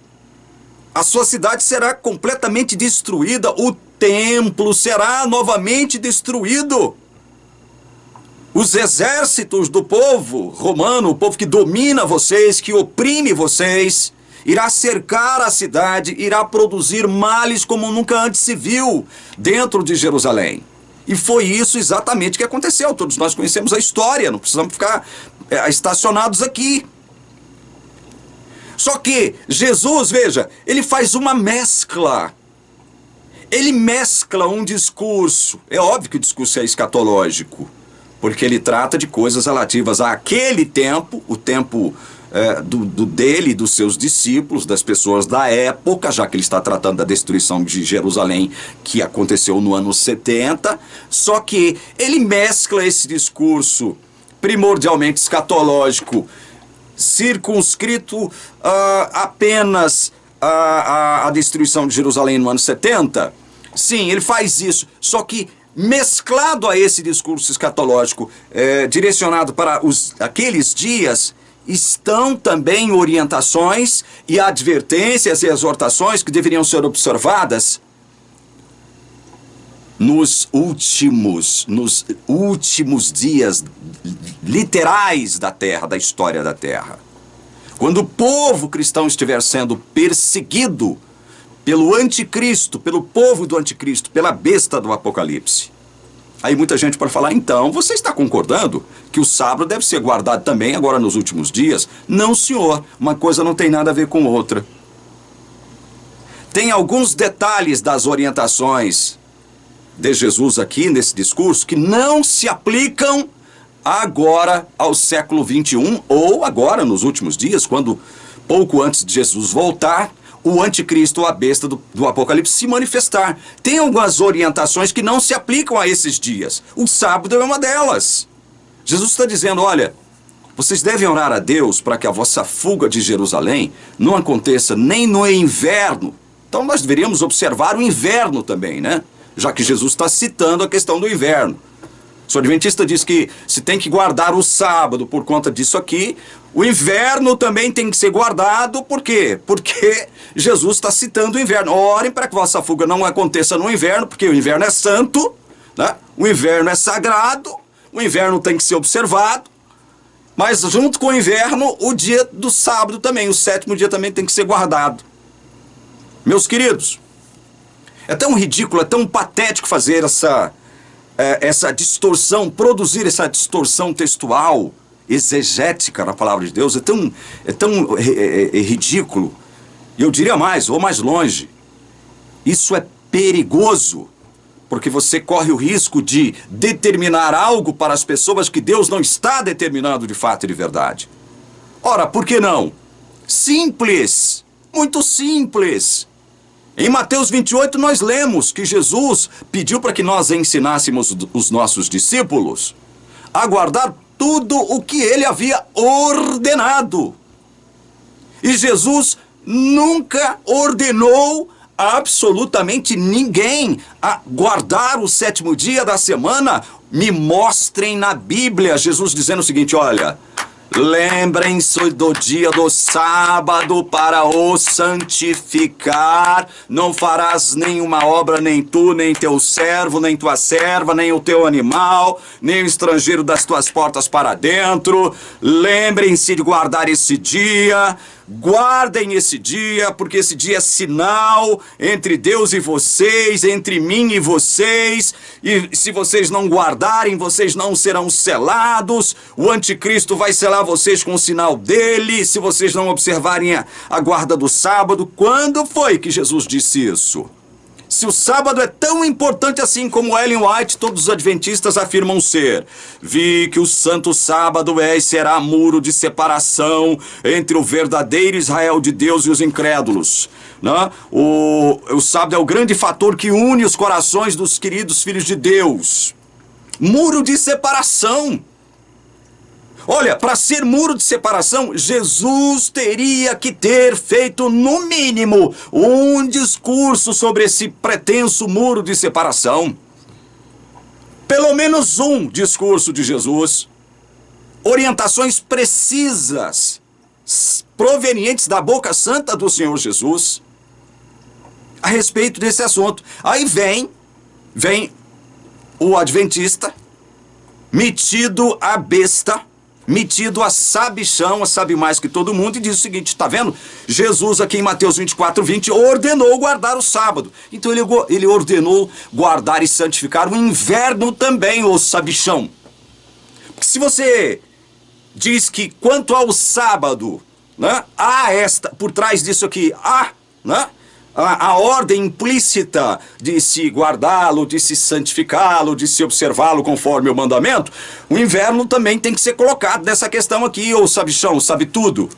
A: A sua cidade será completamente destruída, o templo será novamente destruído. Os exércitos do povo romano, o povo que domina vocês, que oprime vocês, irá cercar a cidade, irá produzir males como nunca antes se viu dentro de Jerusalém. E foi isso exatamente que aconteceu. Todos nós conhecemos a história, não precisamos ficar estacionados aqui. Só que Jesus, veja, ele faz uma mescla. Ele mescla um discurso. É óbvio que o discurso é escatológico, porque ele trata de coisas relativas àquele tempo, o tempo dele e dos seus discípulos, das pessoas da época, já que ele está tratando da destruição de Jerusalém, que aconteceu no ano 70, só que ele mescla esse discurso primordialmente escatológico, circunscrito apenas à destruição de Jerusalém no ano 70. Sim, ele faz isso, só que mesclado a esse discurso escatológico direcionado para aqueles dias, estão também orientações e advertências e exortações que deveriam ser observadas nos últimos dias literais da Terra, da história da Terra. Quando o povo cristão estiver sendo perseguido pelo anticristo, pelo povo do anticristo, pela besta do Apocalipse. Aí muita gente pode falar, então, você está concordando que o sábado deve ser guardado também agora nos últimos dias? Não, senhor, uma coisa não tem nada a ver com outra. Tem alguns detalhes das orientações de Jesus aqui nesse discurso que não se aplicam agora ao século 21 ou agora nos últimos dias, quando pouco antes de Jesus voltar, o anticristo, a besta do Apocalipse, se manifestar. Tem algumas orientações que não se aplicam a esses dias. O sábado é uma delas. Jesus está dizendo, olha, vocês devem orar a Deus para que a vossa fuga de Jerusalém não aconteça nem no inverno. Então nós deveríamos observar o inverno também, né? Já que Jesus está citando a questão do inverno. O adventista diz que se tem que guardar o sábado por conta disso aqui, o inverno também tem que ser guardado, por quê? Porque Jesus está citando o inverno. Orem para que vossa fuga não aconteça no inverno, porque o inverno é santo, né? O inverno é sagrado, o inverno tem que ser observado, mas junto com o inverno, o dia do sábado também, o sétimo dia também tem que ser guardado. Meus queridos, é tão ridículo, é tão patético fazer essa distorção, produzir essa distorção textual, exegética na palavra de Deus, é tão ridículo. E eu diria mais, ou mais longe, isso é perigoso, porque você corre o risco de determinar algo para as pessoas que Deus não está determinando de fato e de verdade. Ora, por que não? Simples, muito simples. Em Mateus 28 nós lemos que Jesus pediu para que nós ensinássemos os nossos discípulos a guardar tudo o que ele havia ordenado. E Jesus nunca ordenou absolutamente ninguém a guardar o sétimo dia da semana. Me mostrem na Bíblia Jesus dizendo o seguinte, olha, lembrem-se do dia do sábado para o santificar. Não farás nenhuma obra, nem tu, nem teu servo, nem tua serva, nem o teu animal, nem o estrangeiro das tuas portas para dentro. Lembrem-se de guardar esse dia. Guardem esse dia, porque esse dia é sinal entre Deus e vocês, entre mim e vocês, e se vocês não guardarem, vocês não serão selados, o anticristo vai selar vocês com o sinal dele, se vocês não observarem a guarda do sábado. Quando foi que Jesus disse isso? Se o sábado é tão importante assim como Ellen White, todos os adventistas afirmam ser. Vi que o santo sábado é e será muro de separação entre o verdadeiro Israel de Deus e os incrédulos. Né? O sábado é o grande fator que une os corações dos queridos filhos de Deus. Muro de separação. Olha, para ser muro de separação, Jesus teria que ter feito, no mínimo, um discurso sobre esse pretenso muro de separação. Pelo menos um discurso de Jesus. Orientações precisas, provenientes da boca santa do Senhor Jesus. a respeito desse assunto. Aí vem o adventista, metido a besta, metido a sabichão, sabe mais que todo mundo, e diz o seguinte: está vendo? Jesus aqui em Mateus 24:20 ordenou guardar o sábado. Então ele ordenou guardar e santificar o inverno também, ô sabichão. Porque se você diz que quanto ao sábado, né, há por trás disso aqui, né, a ordem implícita de se guardá-lo, de se santificá-lo, de se observá-lo conforme o mandamento, o inverno também tem que ser colocado nessa questão aqui, ô sabichão, sabe tudo.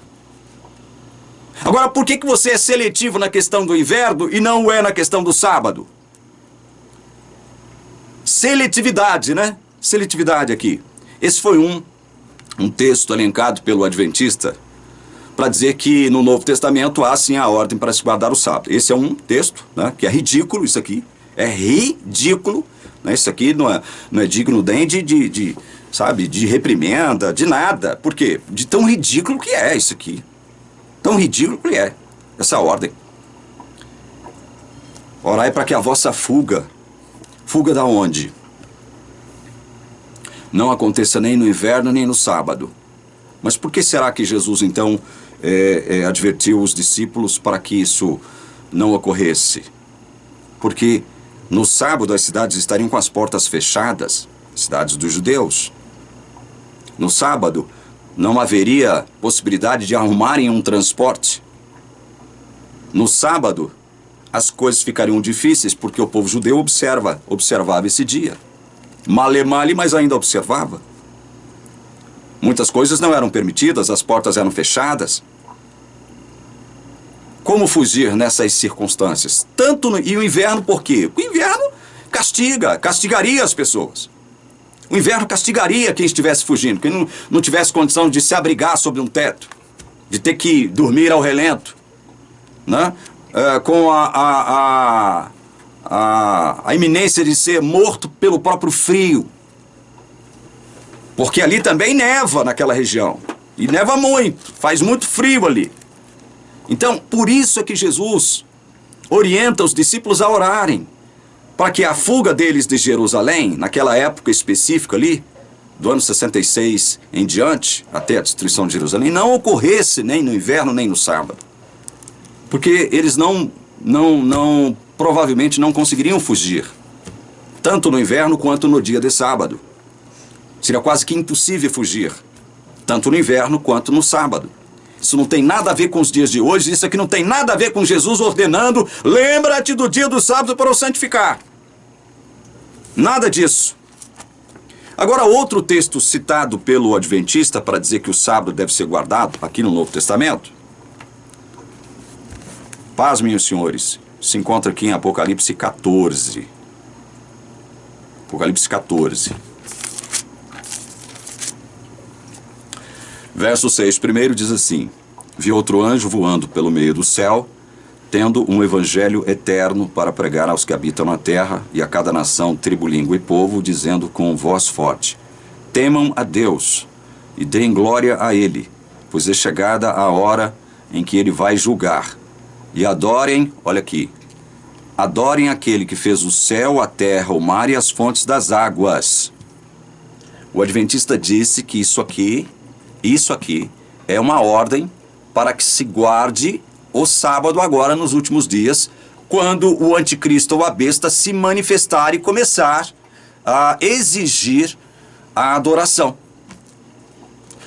A: Agora, por que você é seletivo na questão do inverno e não é na questão do sábado? Seletividade, né? Seletividade aqui. Esse foi um texto elencado pelo adventista para dizer que no Novo Testamento há sim a ordem para se guardar o sábado. Esse é um texto, né, que é ridículo, isso aqui. É ridículo, né? Isso aqui não é digno nem sabe, de reprimenda, de nada. Por quê? De tão ridículo que é isso aqui. Tão ridículo que é essa ordem. Orai para que a vossa fuga da onde? Não aconteça nem no inverno nem no sábado. Mas por que será que Jesus então advertiu os discípulos para que isso não ocorresse? Porque no sábado as cidades estariam com as portas fechadas, cidades dos judeus. No sábado não haveria possibilidade de arrumarem um transporte. No sábado as coisas ficariam difíceis porque o povo judeu observava esse dia. Male, mas ainda observava. Muitas coisas não eram permitidas, as portas eram fechadas. Como fugir nessas circunstâncias? E o inverno por quê? O inverno castigaria as pessoas. O inverno castigaria quem estivesse fugindo, quem não tivesse condição de se abrigar sob um teto, de ter que dormir ao relento, né? Com a iminência de ser morto pelo próprio frio. Porque ali também neva naquela região. E neva muito, faz muito frio ali. Então, por isso é que Jesus orienta os discípulos a orarem, para que a fuga deles de Jerusalém, naquela época específica ali, do ano 66 em diante, até a destruição de Jerusalém, não ocorresse nem no inverno nem no sábado. Porque eles provavelmente não conseguiriam fugir, tanto no inverno quanto no dia de sábado. Seria quase que impossível fugir, tanto no inverno quanto no sábado. Isso não tem nada a ver com os dias de hoje, isso aqui não tem nada a ver com Jesus ordenando: lembra-te do dia do sábado para o santificar. Nada disso. Agora, outro texto citado pelo adventista para dizer que o sábado deve ser guardado, aqui no Novo Testamento, pasmem os senhores, se encontra aqui em Apocalipse 14. Apocalipse 14. Verso 6, primeiro diz assim: vi outro anjo voando pelo meio do céu, tendo um evangelho eterno para pregar aos que habitam na terra e a cada nação, tribo, língua e povo, dizendo com voz forte: temam a Deus e deem glória a Ele, pois é chegada a hora em que Ele vai julgar. E adorem, olha aqui, adorem aquele que fez o céu, a terra, o mar e as fontes das águas. O adventista disse que isso aqui é uma ordem para que se guarde o sábado agora nos últimos dias, quando o anticristo ou a besta se manifestar e começar a exigir a adoração.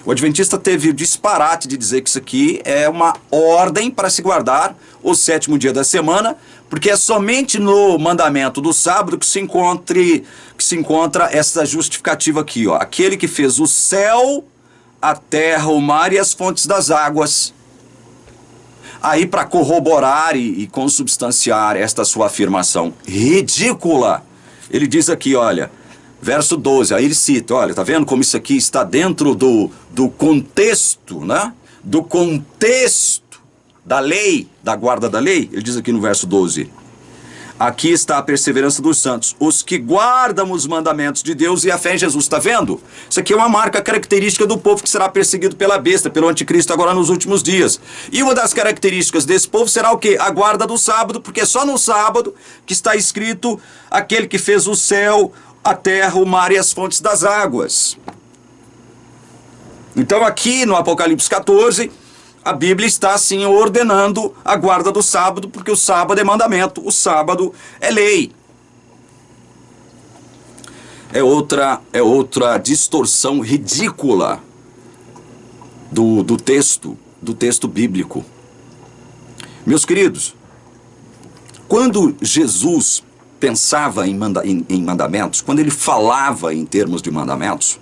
A: O adventista teve o disparate de dizer que isso aqui é uma ordem para se guardar o sétimo dia da semana, porque é somente no mandamento do sábado que se encontra essa justificativa aqui, ó. Aquele que fez o céu, a terra, o mar e as fontes das águas. Aí, para corroborar e consubstanciar esta sua afirmação ridícula, ele diz aqui, olha, verso 12, aí ele cita, olha, tá vendo como isso aqui está dentro do contexto, né? Do contexto da lei, da guarda da lei. Ele diz aqui no verso 12: Aqui está a perseverança dos santos, os que guardam os mandamentos de Deus e a fé em Jesus. Está vendo? Isso aqui é uma marca característica do povo que será perseguido pela besta, pelo anticristo agora nos últimos dias. E uma das características desse povo será o quê? A guarda do sábado, porque é só no sábado que está escrito aquele que fez o céu, a terra, o mar e as fontes das águas. Então aqui no Apocalipse 14... a Bíblia está, assim, ordenando a guarda do sábado, porque o sábado é mandamento, o sábado é lei. É outra distorção ridícula do texto bíblico. Meus queridos, quando Jesus pensava em mandamentos, quando ele falava em termos de mandamentos,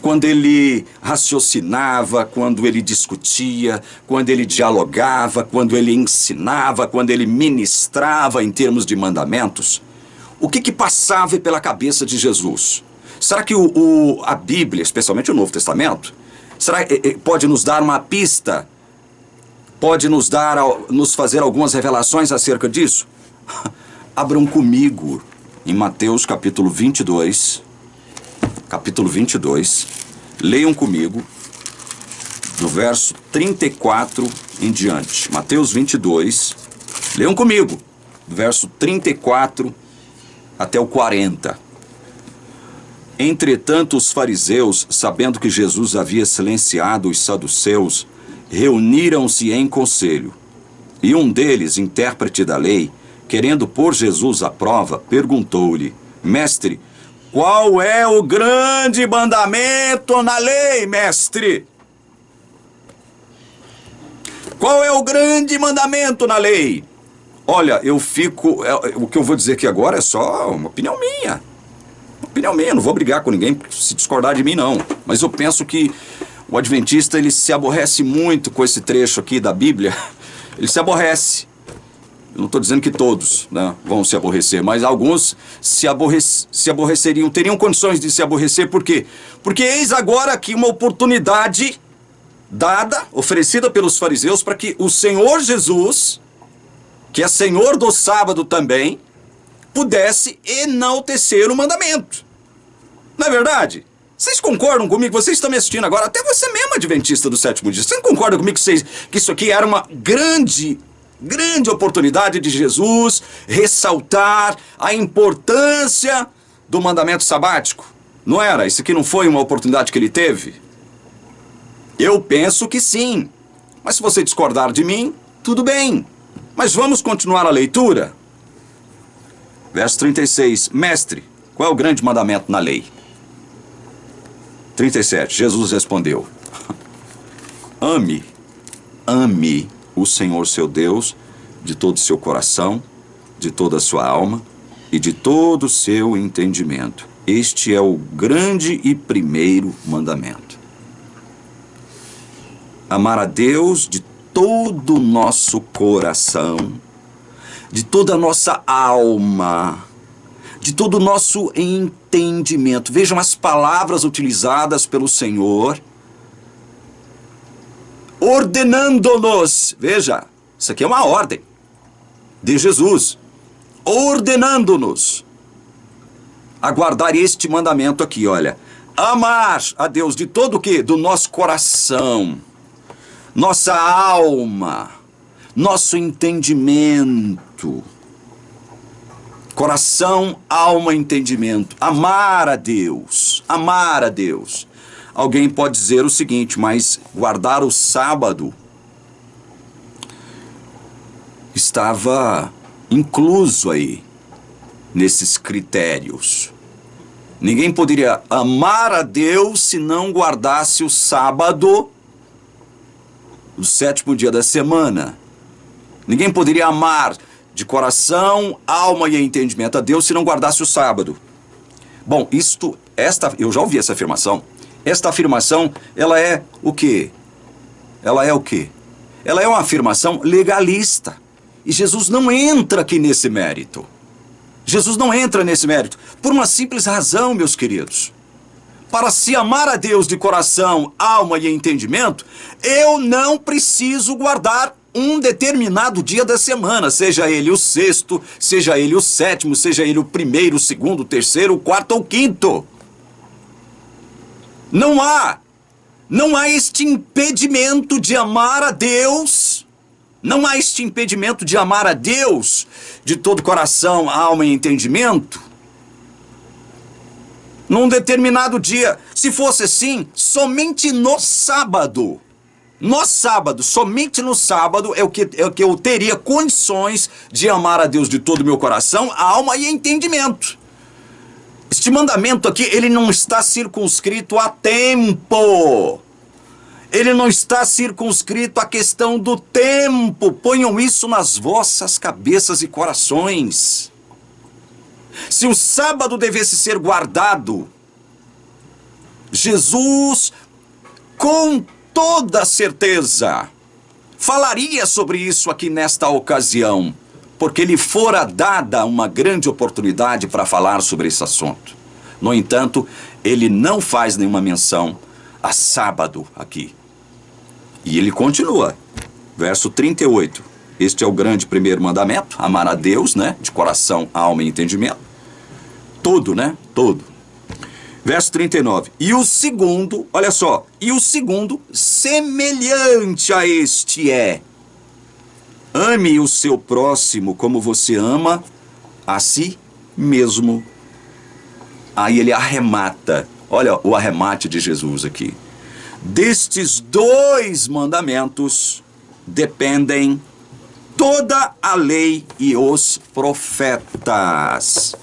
A: quando ele raciocinava, quando ele discutia, quando ele dialogava, quando ele ensinava, quando ele ministrava em termos de mandamentos, o que passava pela cabeça de Jesus? Será que a Bíblia, especialmente o Novo Testamento, pode nos dar uma pista? Pode nos fazer algumas revelações acerca disso? Abram comigo em Mateus capítulo 22... capítulo 22, leiam comigo, do verso 34 em diante. Mateus 22, leiam comigo, do verso 34 até o 40. Entretanto, os fariseus, sabendo que Jesus havia silenciado os saduceus, reuniram-se em conselho. E um deles, intérprete da lei, querendo pôr Jesus à prova, perguntou-lhe: Mestre, qual é o grande mandamento na lei, mestre? Qual é o grande mandamento na lei? Olha, o que eu vou dizer aqui agora é só uma opinião minha. Uma opinião minha, não vou brigar com ninguém se discordar de mim, não. Mas eu penso que o adventista, ele se aborrece muito com esse trecho aqui da Bíblia. Ele se aborrece. Eu não estou dizendo que todos, né, vão se aborrecer, mas alguns se aborreceriam, teriam condições de se aborrecer. Por quê? Porque eis agora aqui uma oportunidade dada, oferecida pelos fariseus, para que o Senhor Jesus, que é Senhor do sábado também, pudesse enaltecer o mandamento. Não é verdade? Vocês concordam comigo? Vocês estão me assistindo agora, até você mesmo, adventista do sétimo dia. Você não concorda comigo que isso aqui era uma grande oportunidade de Jesus ressaltar a importância do mandamento sabático? Não era? Isso aqui não foi uma oportunidade que ele teve? Eu penso que sim. Mas se você discordar de mim, tudo bem. Mas vamos continuar a leitura. Verso 36. Mestre, qual é o grande mandamento na lei? 37. Jesus respondeu: Ame o Senhor seu Deus de todo o seu coração, de toda a sua alma e de todo o seu entendimento. Este é o grande e primeiro mandamento. Amar a Deus de todo o nosso coração, de toda a nossa alma, de todo o nosso entendimento. Vejam as palavras utilizadas pelo Senhor, ordenando-nos. Veja, isso aqui é uma ordem de Jesus, ordenando-nos a guardar este mandamento aqui, olha. Amar a Deus de todo o quê? Do nosso coração, nossa alma, nosso entendimento. Coração, alma, entendimento. Amar a Deus, amar a Deus. Alguém pode dizer o seguinte: mas guardar o sábado estava incluso aí nesses critérios. Ninguém poderia amar a Deus se não guardasse o sábado, o sétimo dia da semana. Ninguém poderia amar de coração, alma e entendimento a Deus se não guardasse o sábado. Bom, eu já ouvi essa afirmação. Esta afirmação, ela é o quê? Ela é o quê? Ela é uma afirmação legalista. E Jesus não entra aqui nesse mérito. Jesus não entra nesse mérito por uma simples razão, meus queridos. Para se amar a Deus de coração, alma e entendimento, eu não preciso guardar um determinado dia da semana, seja ele o sexto, seja ele o sétimo, seja ele o primeiro, o segundo, o terceiro, o quarto ou o quinto. Não há este impedimento de amar a Deus. Não há este impedimento de amar a Deus de todo coração, alma e entendimento num determinado dia. Se fosse assim, somente no sábado. No sábado, somente no sábado é o que eu teria condições de amar a Deus de todo o meu coração, alma e entendimento. Este mandamento aqui, ele não está circunscrito a tempo. Ele não está circunscrito à questão do tempo. Ponham isso nas vossas cabeças e corações. Se o sábado devesse ser guardado, Jesus, com toda certeza, falaria sobre isso aqui nesta ocasião, porque lhe fora dada uma grande oportunidade para falar sobre esse assunto. No entanto, ele não faz nenhuma menção a sábado aqui. E ele continua, verso 38. Este é o grande primeiro mandamento, amar a Deus, né? De coração, alma e entendimento. Todo, né? Todo. Verso 39. E o segundo, olha só, e o segundo, semelhante a este é: ame o seu próximo como você ama a si mesmo. Aí ele arremata, olha o arremate de Jesus aqui. Destes dois mandamentos dependem toda a lei e os profetas.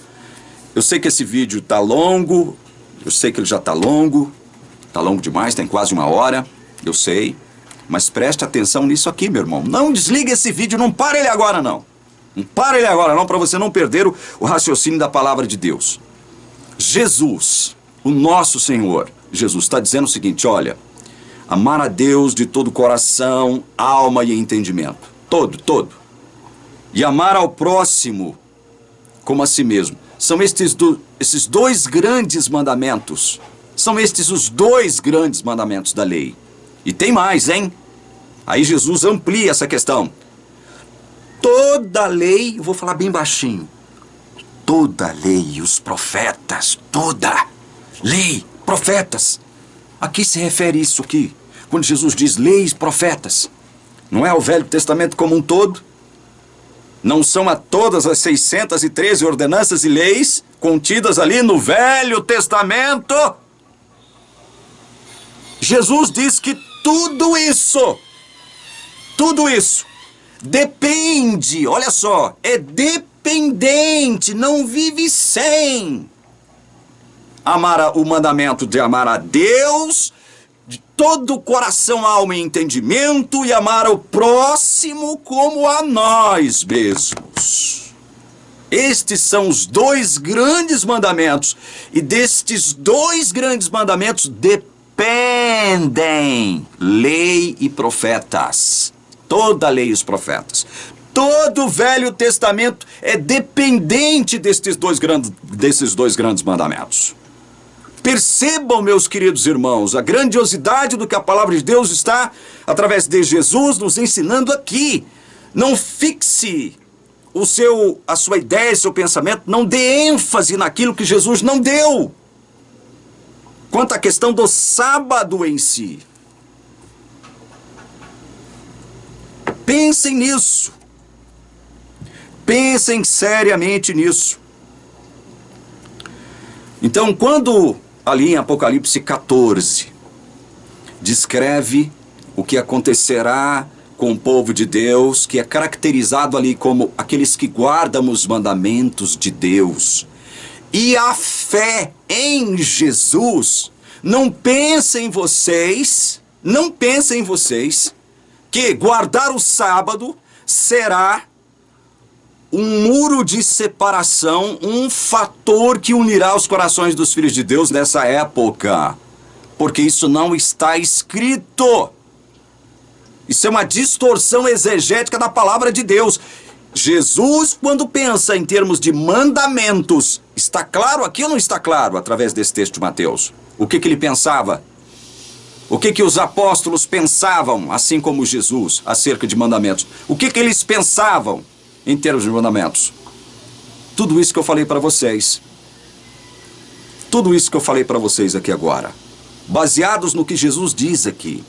A: Eu sei que esse vídeo está longo, eu sei que ele já está longo demais, tem quase 1 hora, eu sei, mas preste atenção nisso aqui, meu irmão. Não desligue esse vídeo, não para ele agora não. Não para ele agora não, para você não perder o raciocínio da palavra de Deus. Jesus, o nosso Senhor, Jesus está dizendo o seguinte, olha, amar a Deus de todo o coração, alma e entendimento, todo. E amar ao próximo como a si mesmo. São esses dois grandes mandamentos. São estes os dois grandes mandamentos da lei. E tem mais, hein? Aí Jesus amplia essa questão. Toda a lei, eu vou falar bem baixinho. Toda a lei e os profetas, toda lei, profetas. A que se refere isso aqui? Quando Jesus diz leis, profetas. Não é o Velho Testamento como um todo? Não são a todas as 613 ordenanças e leis contidas ali no Velho Testamento? Jesus diz que tudo isso depende, olha só, é dependente, não vive sem o mandamento de amar a Deus de todo o coração, alma e entendimento, e amar o próximo como a nós mesmos. Estes são os dois grandes mandamentos, e destes dois grandes mandamentos dependem lei e profetas. Toda a lei e os profetas. Todo o Velho Testamento é dependente desses dois grandes mandamentos. Percebam, meus queridos irmãos, a grandiosidade do que a palavra de Deus está, através de Jesus, nos ensinando aqui. Não fixe a sua ideia, seu pensamento, não dê ênfase naquilo que Jesus não deu. Quanto à questão do sábado em si. Pensem nisso. Pensem seriamente nisso. Então, quando ali em Apocalipse 14 descreve o que acontecerá com o povo de Deus, que é caracterizado ali como aqueles que guardam os mandamentos de Deus, e a fé em Jesus, não pensem vocês que guardar o sábado será um muro de separação, um fator que unirá os corações dos filhos de Deus nessa época. Porque isso não está escrito. Isso é uma distorção exegética da palavra de Deus. Jesus, quando pensa em termos de mandamentos, está claro aqui ou não está claro através desse texto de Mateus? O que ele pensava? O que os apóstolos pensavam, assim como Jesus, acerca de mandamentos? O que eles pensavam em termos de mandamentos? Tudo isso que eu falei para vocês. Tudo isso que eu falei para vocês aqui agora. Baseados no que Jesus diz aqui.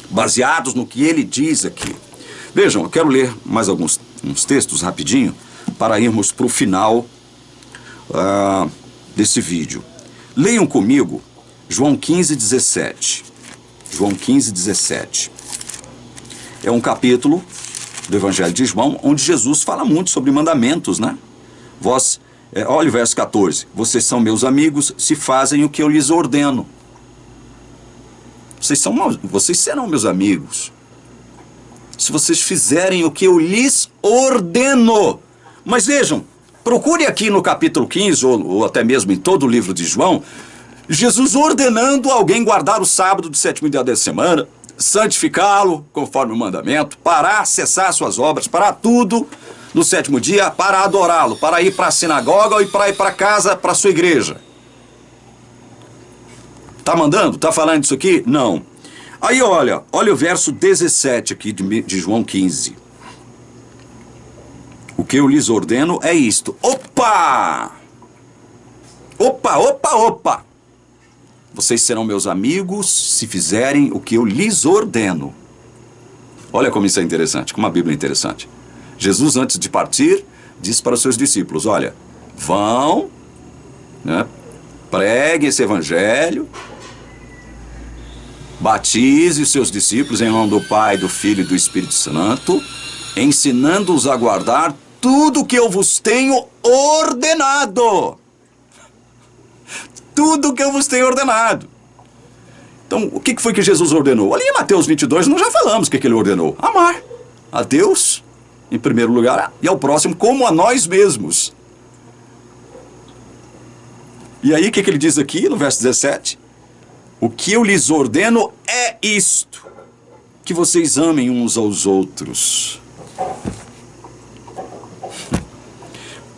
A: Baseados no que ele diz aqui. Vejam, eu quero ler mais uns textos rapidinho para irmos para o final desse vídeo. Leiam comigo João 15:17. João 15:17. É um capítulo do Evangelho de João, onde Jesus fala muito sobre mandamentos, né? Olha o verso 14. Vocês são meus amigos se fazem o que eu lhes ordeno. Vocês serão meus amigos se vocês fizerem o que eu lhes ordeno. Mas vejam, procure aqui no capítulo 15, ou até mesmo em todo o livro de João, Jesus ordenando alguém guardar o sábado do sétimo dia da semana, santificá-lo conforme o mandamento, parar, cessar suas obras, parar tudo no sétimo dia para adorá-lo, para ir para a sinagoga e para ir para casa, para a sua igreja. Tá mandando? Tá falando isso aqui? Não. Aí olha o verso 17 aqui de João 15. O que eu lhes ordeno é isto. Opa! Opa, opa, opa! Vocês serão meus amigos se fizerem o que eu lhes ordeno. Olha como isso é interessante, como a Bíblia é interessante. Jesus, antes de partir, disse para os seus discípulos, olha, vão, né, preguem esse evangelho, batize os seus discípulos em nome do Pai, do Filho e do Espírito Santo, ensinando-os a guardar tudo o que eu vos tenho ordenado. Tudo o que eu vos tenho ordenado. Então, o que foi que Jesus ordenou? Ali em Mateus 22, nós já falamos o que ele ordenou. Amar a Deus, em primeiro lugar, e ao próximo como a nós mesmos. E aí, o que ele diz aqui no verso 17? O que eu lhes ordeno é isto, que vocês amem uns aos outros.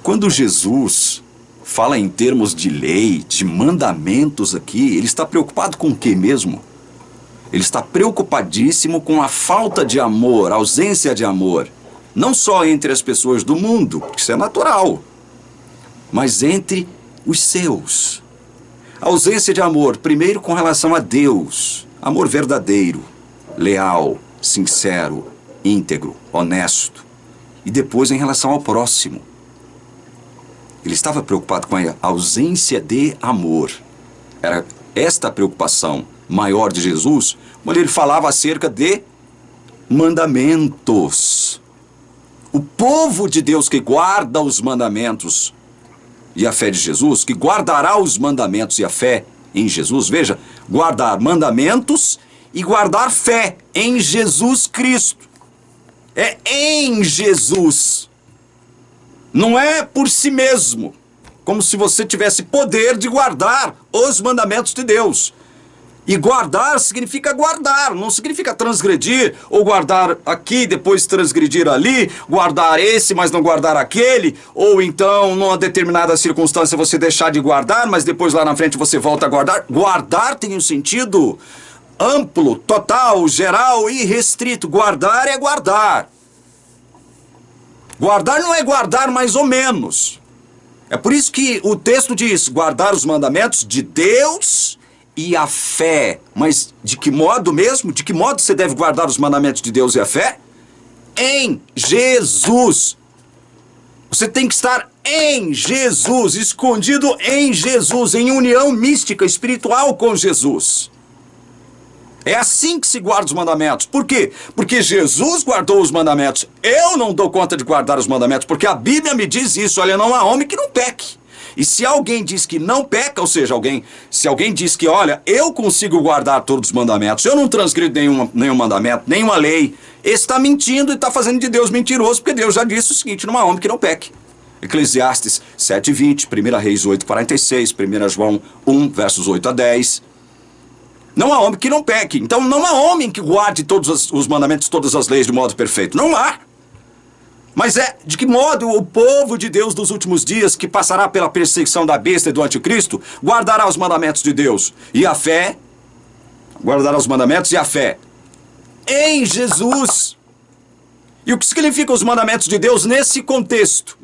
A: Quando Jesus fala em termos de lei, de mandamentos aqui, ele está preocupado com o que mesmo? Ele está preocupadíssimo com a falta de amor, a ausência de amor. Não só entre as pessoas do mundo, isso é natural, mas entre os seus. A ausência de amor, primeiro com relação a Deus, amor verdadeiro, leal, sincero, íntegro, honesto, e depois em relação ao próximo. Ele estava preocupado com a ausência de amor. Era esta a preocupação maior de Jesus, quando ele falava acerca de mandamentos. O povo de Deus que guarda os mandamentos e a fé de Jesus, que guardará os mandamentos e a fé em Jesus, veja, guardar mandamentos e guardar fé em Jesus Cristo. É em Jesus. Não é por si mesmo, como se você tivesse poder de guardar os mandamentos de Deus. E guardar significa guardar, não significa transgredir, ou guardar aqui, depois transgredir ali, guardar esse, mas não guardar aquele, ou então, numa determinada circunstância, você deixar de guardar, mas depois lá na frente você volta a guardar. Guardar tem um sentido amplo, total, geral e restrito. Guardar é guardar. Guardar não é guardar mais ou menos. É por isso que o texto diz, guardar os mandamentos de Deus e a fé. Mas de que modo mesmo? De que modo você deve guardar os mandamentos de Deus e a fé? Em Jesus. Você tem que estar em Jesus, escondido em Jesus, em união mística, espiritual com Jesus. É assim que se guarda os mandamentos. Por quê? Porque Jesus guardou os mandamentos. Eu não dou conta de guardar os mandamentos, porque a Bíblia me diz isso. Olha, não há homem que não peque. E se alguém diz que não peca, ou seja, se alguém diz que, olha, eu consigo guardar todos os mandamentos, eu não transgrido nenhum mandamento, nenhuma lei, esse está mentindo e está fazendo de Deus mentiroso, porque Deus já disse o seguinte, não há homem que não peque. Eclesiastes 7:20, 1 Reis 8:46, 1 João 1, versos 8 a 10. Não há homem que não peque. Então não há homem que guarde todos os mandamentos, todas as leis de modo perfeito. Não há. Mas de que modo o povo de Deus dos últimos dias, que passará pela perseguição da besta e do anticristo, guardará os mandamentos de Deus? E a fé Guardar os mandamentos e a fé em Jesus. E o que significam os mandamentos de Deus nesse contexto,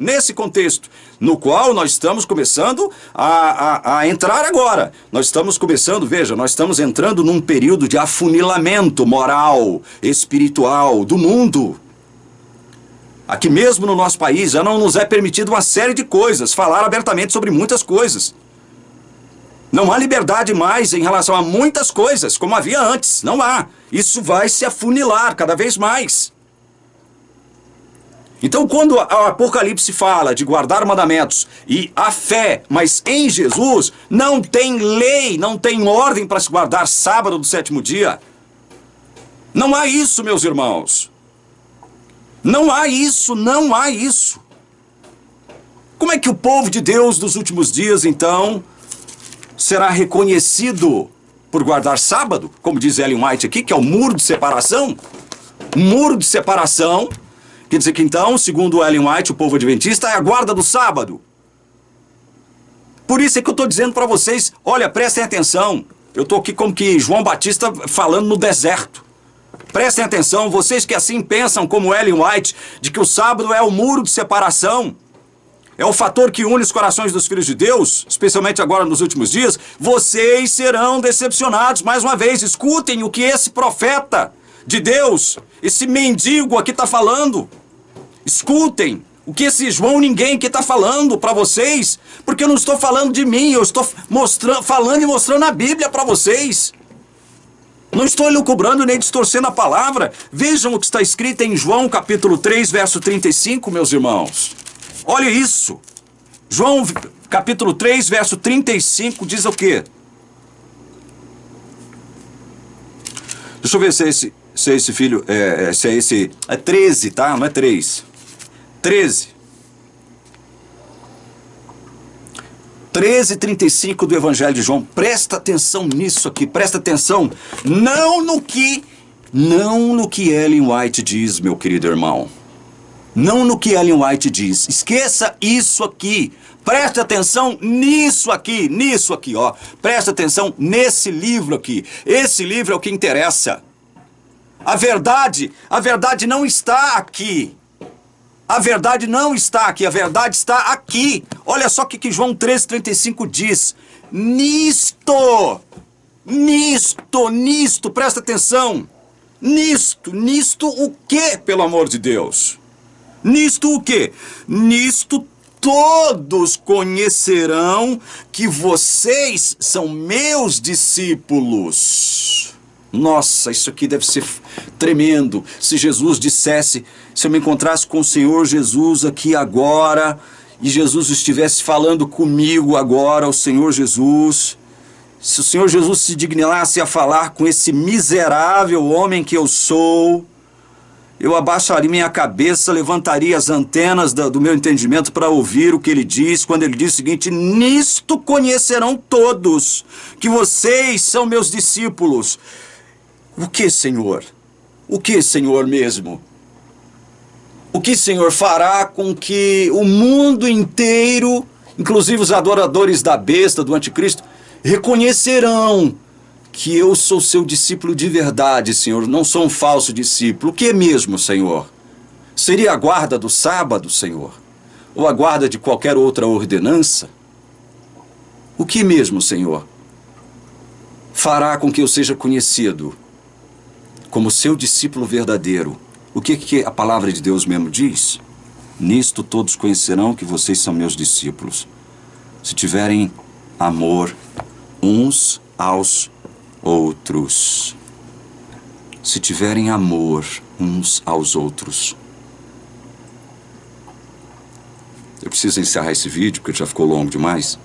A: no qual nós estamos começando a entrar agora. Nós estamos começando, veja, nós estamos entrando num período de afunilamento moral, espiritual do mundo. Aqui mesmo no nosso país já não nos é permitido uma série de coisas, falar abertamente sobre muitas coisas. Não há liberdade mais em relação a muitas coisas, como havia antes. Não há. Isso vai se afunilar cada vez mais. Então, quando o Apocalipse fala de guardar mandamentos e a fé, mas em Jesus, não tem lei, não tem ordem para se guardar sábado do sétimo dia. Não há isso, meus irmãos. Não há isso, não há isso. Como é que o povo de Deus dos últimos dias, então, será reconhecido por guardar sábado, como diz Ellen White aqui, que é o muro de separação? Um muro de separação, quer dizer que então, segundo Ellen White, o povo adventista é a guarda do sábado. Por isso é que eu estou dizendo para vocês, olha, prestem atenção, eu estou aqui como que João Batista falando no deserto. Prestem atenção, vocês que assim pensam como Ellen White, de que o sábado é o muro de separação, é o fator que une os corações dos filhos de Deus, especialmente agora nos últimos dias, vocês serão decepcionados mais uma vez. Escutem o que esse profeta de Deus, esse mendigo aqui está falando. Escutem o que esse João ninguém aqui está falando para vocês, porque eu não estou falando de mim, eu estou falando e mostrando a Bíblia para vocês. Não estou elucubrando nem distorcendo a palavra. Vejam o que está escrito em João capítulo 3, verso 35, meus irmãos. Olha isso. João capítulo 3, verso 35 diz o quê? Deixa eu ver se é esse filho, se é esse... É 13, tá? Não é 3. 13:35 do Evangelho de João. Presta atenção nisso aqui, presta atenção. Não no que Ellen White diz, meu querido irmão. Não no que Ellen White diz. Esqueça isso aqui. Preste atenção nisso aqui, ó. Presta atenção nesse livro aqui. Esse livro é o que interessa. A verdade não está aqui. A verdade não está aqui, a verdade está aqui. Olha só o que João 13:35 diz. Nisto, presta atenção. Nisto o quê, pelo amor de Deus? Nisto o quê? Nisto todos conhecerão que vocês são meus discípulos. Nossa, isso aqui deve ser tremendo. Se Jesus dissesse, se eu me encontrasse com o Senhor Jesus aqui agora, e Jesus estivesse falando comigo agora, o Senhor Jesus, se o Senhor Jesus se dignasse a falar com esse miserável homem que eu sou, eu abaixaria minha cabeça, levantaria as antenas do meu entendimento para ouvir o que ele diz, quando ele diz o seguinte: nisto conhecerão todos que vocês são meus discípulos. O que, Senhor? O que, Senhor, mesmo? O que, Senhor, fará com que o mundo inteiro, inclusive os adoradores da besta, do anticristo, reconhecerão que eu sou seu discípulo de verdade, Senhor, não sou um falso discípulo? O que mesmo, Senhor? Seria a guarda do sábado, Senhor? Ou a guarda de qualquer outra ordenança? O que mesmo, Senhor, fará com que eu seja conhecido como seu discípulo verdadeiro? O que a palavra de Deus mesmo diz? Nisto todos conhecerão que vocês são meus discípulos, se tiverem amor uns aos outros. Se tiverem amor uns aos outros. Eu preciso encerrar esse vídeo, porque já ficou longo demais.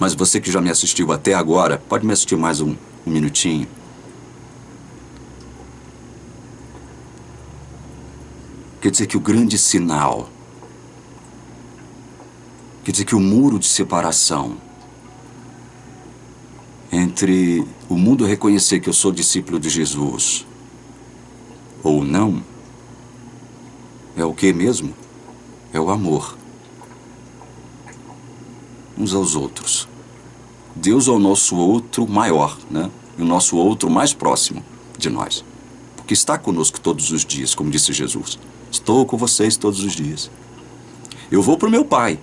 A: Mas você que já me assistiu até agora, pode me assistir mais um minutinho. Quer dizer que o grande sinal, quer dizer que o muro de separação entre o mundo reconhecer que eu sou discípulo de Jesus ou não, é o que mesmo? É o amor uns aos outros. Deus é o nosso outro maior, né? E o nosso outro mais próximo de nós. Porque está conosco todos os dias, como disse Jesus. Estou com vocês todos os dias. Eu vou para o meu Pai,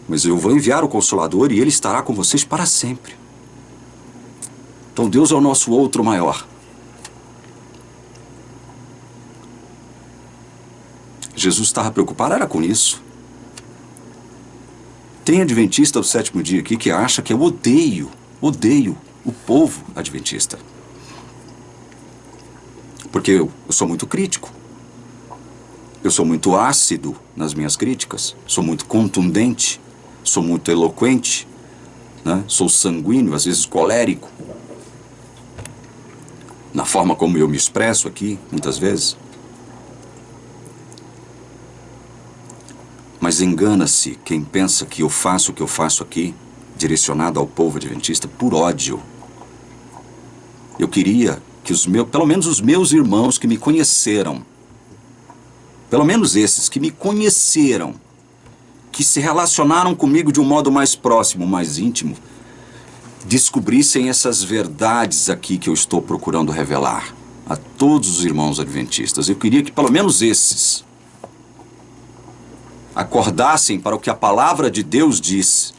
A: mas eu vou enviar o Consolador e Ele estará com vocês para sempre. Então Deus é o nosso outro maior. Jesus estava preocupado, era com isso. Tem adventista do sétimo dia aqui que acha que eu odeio o povo adventista. Porque eu sou muito crítico. Eu sou muito ácido nas minhas críticas. Sou muito contundente. Sou muito eloquente. Né? Sou sanguíneo, às vezes colérico. Na forma como eu me expresso aqui, muitas vezes. Mas engana-se quem pensa que eu faço o que eu faço aqui, direcionado ao povo adventista, por ódio. Eu queria que pelo menos os meus irmãos que me conheceram, pelo menos esses que me conheceram, que se relacionaram comigo de um modo mais próximo, mais íntimo, descobrissem essas verdades aqui que eu estou procurando revelar a todos os irmãos adventistas. Eu queria que pelo menos esses acordassem para o que a palavra de Deus diz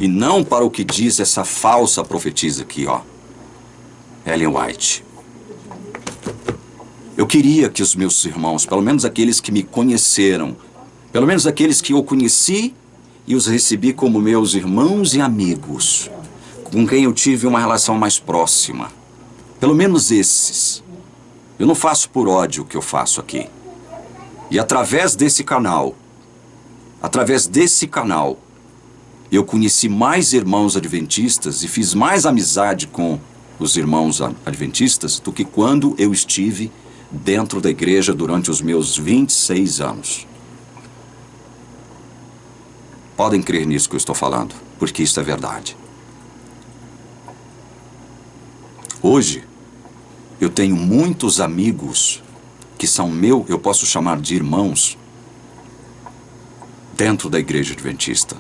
A: e não para o que diz essa falsa profetisa aqui, ó, Ellen White. Eu queria que os meus irmãos, pelo menos aqueles que me conheceram, pelo menos aqueles que eu conheci e os recebi como meus irmãos e amigos, com quem eu tive uma relação mais próxima, pelo menos esses. Eu não faço por ódio o que eu faço aqui. E através desse canal, eu conheci mais irmãos adventistas e fiz mais amizade com os irmãos adventistas do que quando eu estive dentro da igreja durante os meus 26 anos. Podem crer nisso que eu estou falando, porque isso é verdade. Hoje, eu tenho muitos amigos que são eu posso chamar de irmãos, dentro da igreja adventista,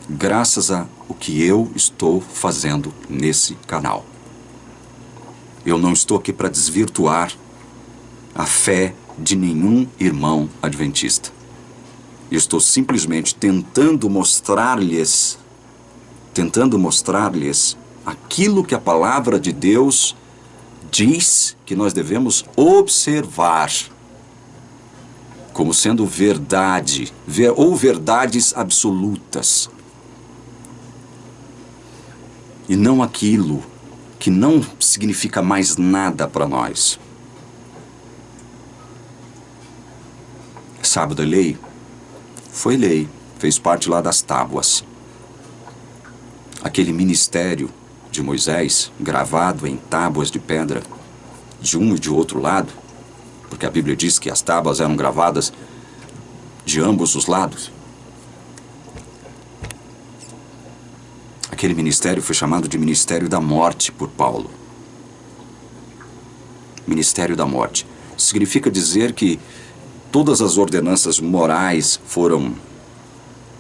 A: graças a o que eu estou fazendo nesse canal. Eu não estou aqui para desvirtuar a fé de nenhum irmão adventista. Eu estou simplesmente tentando mostrar-lhes aquilo que a palavra de Deus diz que nós devemos observar como sendo verdade, ou verdades absolutas. E não aquilo que não significa mais nada para nós. Sábado é lei? Foi lei, fez parte lá das tábuas. Aquele ministério de Moisés, gravado em tábuas de pedra, de um e de outro lado, porque a Bíblia diz que as tábuas eram gravadas de ambos os lados. Aquele ministério foi chamado de Ministério da Morte por Paulo. Ministério da Morte. Significa dizer que todas as ordenanças morais foram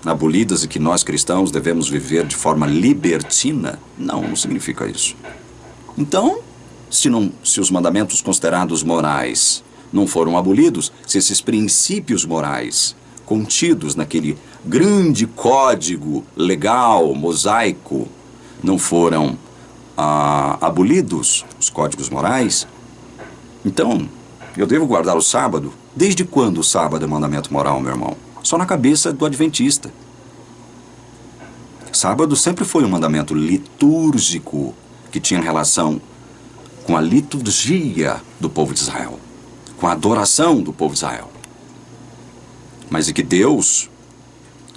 A: abolidas e que nós cristãos devemos viver de forma libertina? Não significa isso. Então, se os mandamentos considerados morais não foram abolidos, se esses princípios morais contidos naquele grande código legal, mosaico, não foram abolidos, os códigos morais, então eu devo guardar o sábado? Desde quando o sábado é mandamento moral, meu irmão? Só na cabeça do adventista. Sábado sempre foi um mandamento litúrgico que tinha relação com a liturgia do povo de Israel, com a adoração do povo de Israel. Mas e que Deus,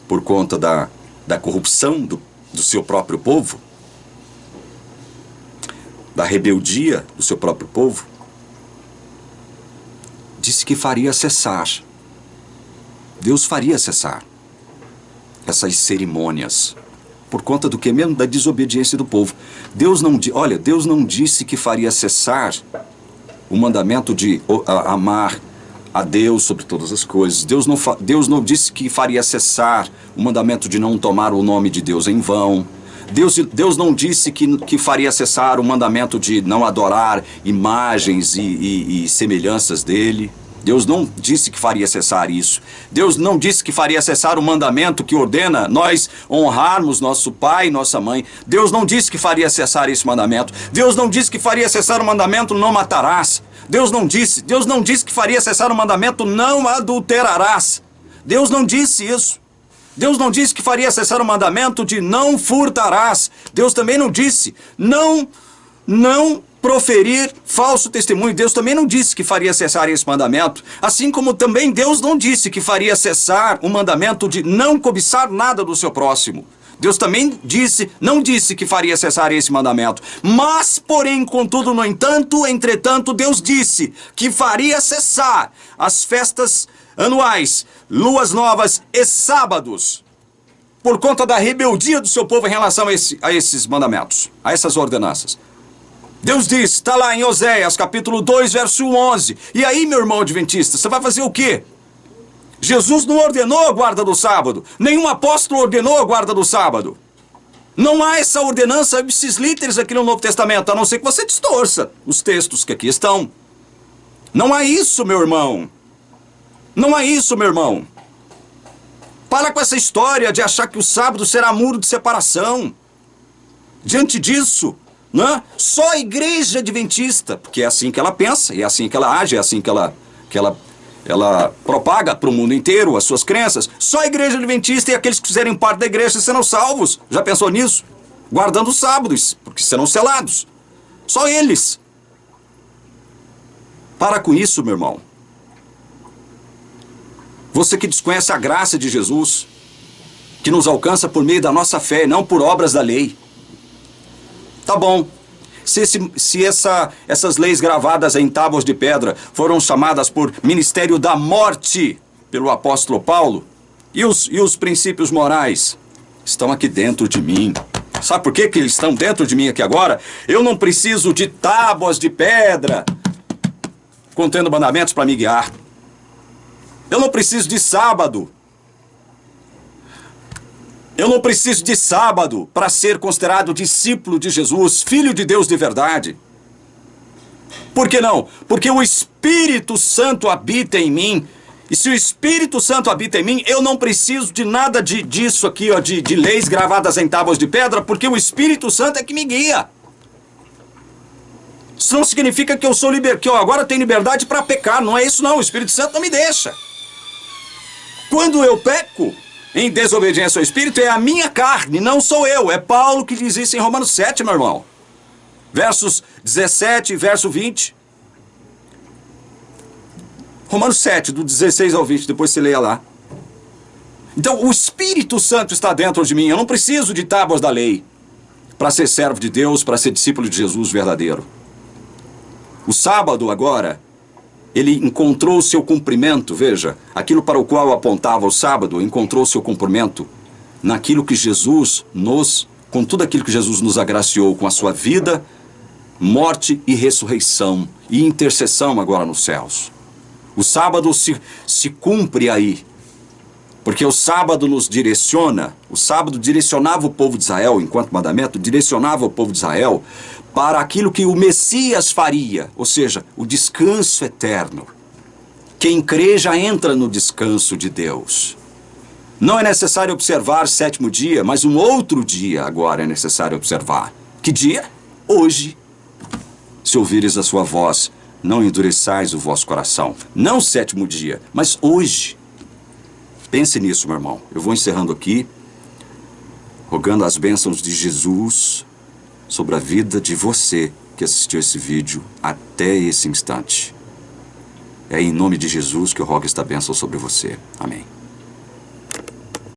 A: por conta da corrupção do seu próprio povo, da rebeldia do seu próprio povo, disse que faria cessar. Deus faria cessar essas cerimônias. Por conta do que mesmo? Da desobediência do povo. Deus não disse que faria cessar o mandamento de amar a Deus sobre todas as coisas. Deus não disse que faria cessar o mandamento de não tomar o nome de Deus em vão. Deus não disse que faria cessar o mandamento de não adorar imagens e semelhanças dele. Deus não disse que faria cessar isso. Deus não disse que faria cessar o mandamento que ordena nós honrarmos nosso pai e nossa mãe. Deus não disse que faria cessar esse mandamento. Deus não disse que faria cessar o mandamento não matarás. Deus não disse que faria cessar o mandamento não adulterarás. Deus não disse isso. Deus não disse que faria cessar o mandamento de não furtarás. Deus também não disse não proferir falso testemunho. Deus também não disse que faria cessar esse mandamento. Assim como também Deus não disse que faria cessar o mandamento de não cobiçar nada do seu próximo. Deus também não disse que faria cessar esse mandamento. Mas, porém, contudo, no entanto, entretanto, Deus disse que faria cessar as festas anuais, luas novas e sábados, por conta da rebeldia do seu povo em relação a esses mandamentos, a essas ordenanças. Deus diz, está lá em Oséias, capítulo 2, verso 11. E aí, meu irmão adventista, você vai fazer o quê? Jesus não ordenou a guarda do sábado. Nenhum apóstolo ordenou a guarda do sábado. Não há essa ordenança ipsis literis aqui no Novo Testamento, a não ser que você distorça os textos que aqui estão. Não há isso, meu irmão. Não há isso, meu irmão. Para com essa história de achar que o sábado será muro de separação. Diante disso, né? Só a igreja adventista, porque é assim que ela pensa, é assim que ela age, é assim que ela propaga para o mundo inteiro as suas crenças. Só a igreja adventista e aqueles que fizerem parte da igreja serão salvos. Já pensou nisso? Guardando os sábados, porque serão selados. Só eles. Para com isso, meu irmão. Você que desconhece a graça de Jesus, que nos alcança por meio da nossa fé, não por obras da lei. Tá bom. Se essas leis gravadas em tábuas de pedra foram chamadas por ministério da morte pelo apóstolo Paulo, e os princípios morais estão aqui dentro de mim. Sabe por que eles estão dentro de mim aqui agora? Eu não preciso de tábuas de pedra contendo mandamentos para me guiar. Eu não preciso de sábado. Eu não preciso de sábado para ser considerado discípulo de Jesus, filho de Deus de verdade. Por que não? Porque o Espírito Santo habita em mim. E se o Espírito Santo habita em mim, eu não preciso de nada disso aqui, ó, de leis gravadas em tábuas de pedra, porque o Espírito Santo é que me guia. Isso não significa que que eu agora tenho liberdade para pecar. Não é isso não, o Espírito Santo não me deixa. Quando eu peco em desobediência ao Espírito, é a minha carne, não sou eu. É Paulo que diz isso em Romanos 7, meu irmão. Versos 17 e verso 20. Romanos 7, do 16 ao 20, depois você leia lá. Então, o Espírito Santo está dentro de mim. Eu não preciso de tábuas da lei para ser servo de Deus, para ser discípulo de Jesus verdadeiro. O sábado agora, ele encontrou o seu cumprimento, veja, aquilo para o qual apontava o sábado, encontrou o seu cumprimento naquilo que Jesus com tudo aquilo que Jesus nos agraciou com a sua vida, morte e ressurreição e intercessão agora nos céus. O sábado se cumpre aí, porque o sábado nos direciona, o sábado direcionava o povo de Israel, enquanto mandamento, direcionava o povo de Israel para aquilo que o Messias faria, ou seja, o descanso eterno. Quem crê já entra no descanso de Deus. Não é necessário observar sétimo dia, mas um outro dia agora é necessário observar. Que dia? Hoje. Se ouvires a sua voz, não endureçais o vosso coração. Não sétimo dia, mas hoje. Pense nisso, meu irmão. Eu vou encerrando aqui, rogando as bênçãos de Jesus sobre a vida de você que assistiu esse vídeo até esse instante. É em nome de Jesus que eu rogo esta bênção sobre você. Amém.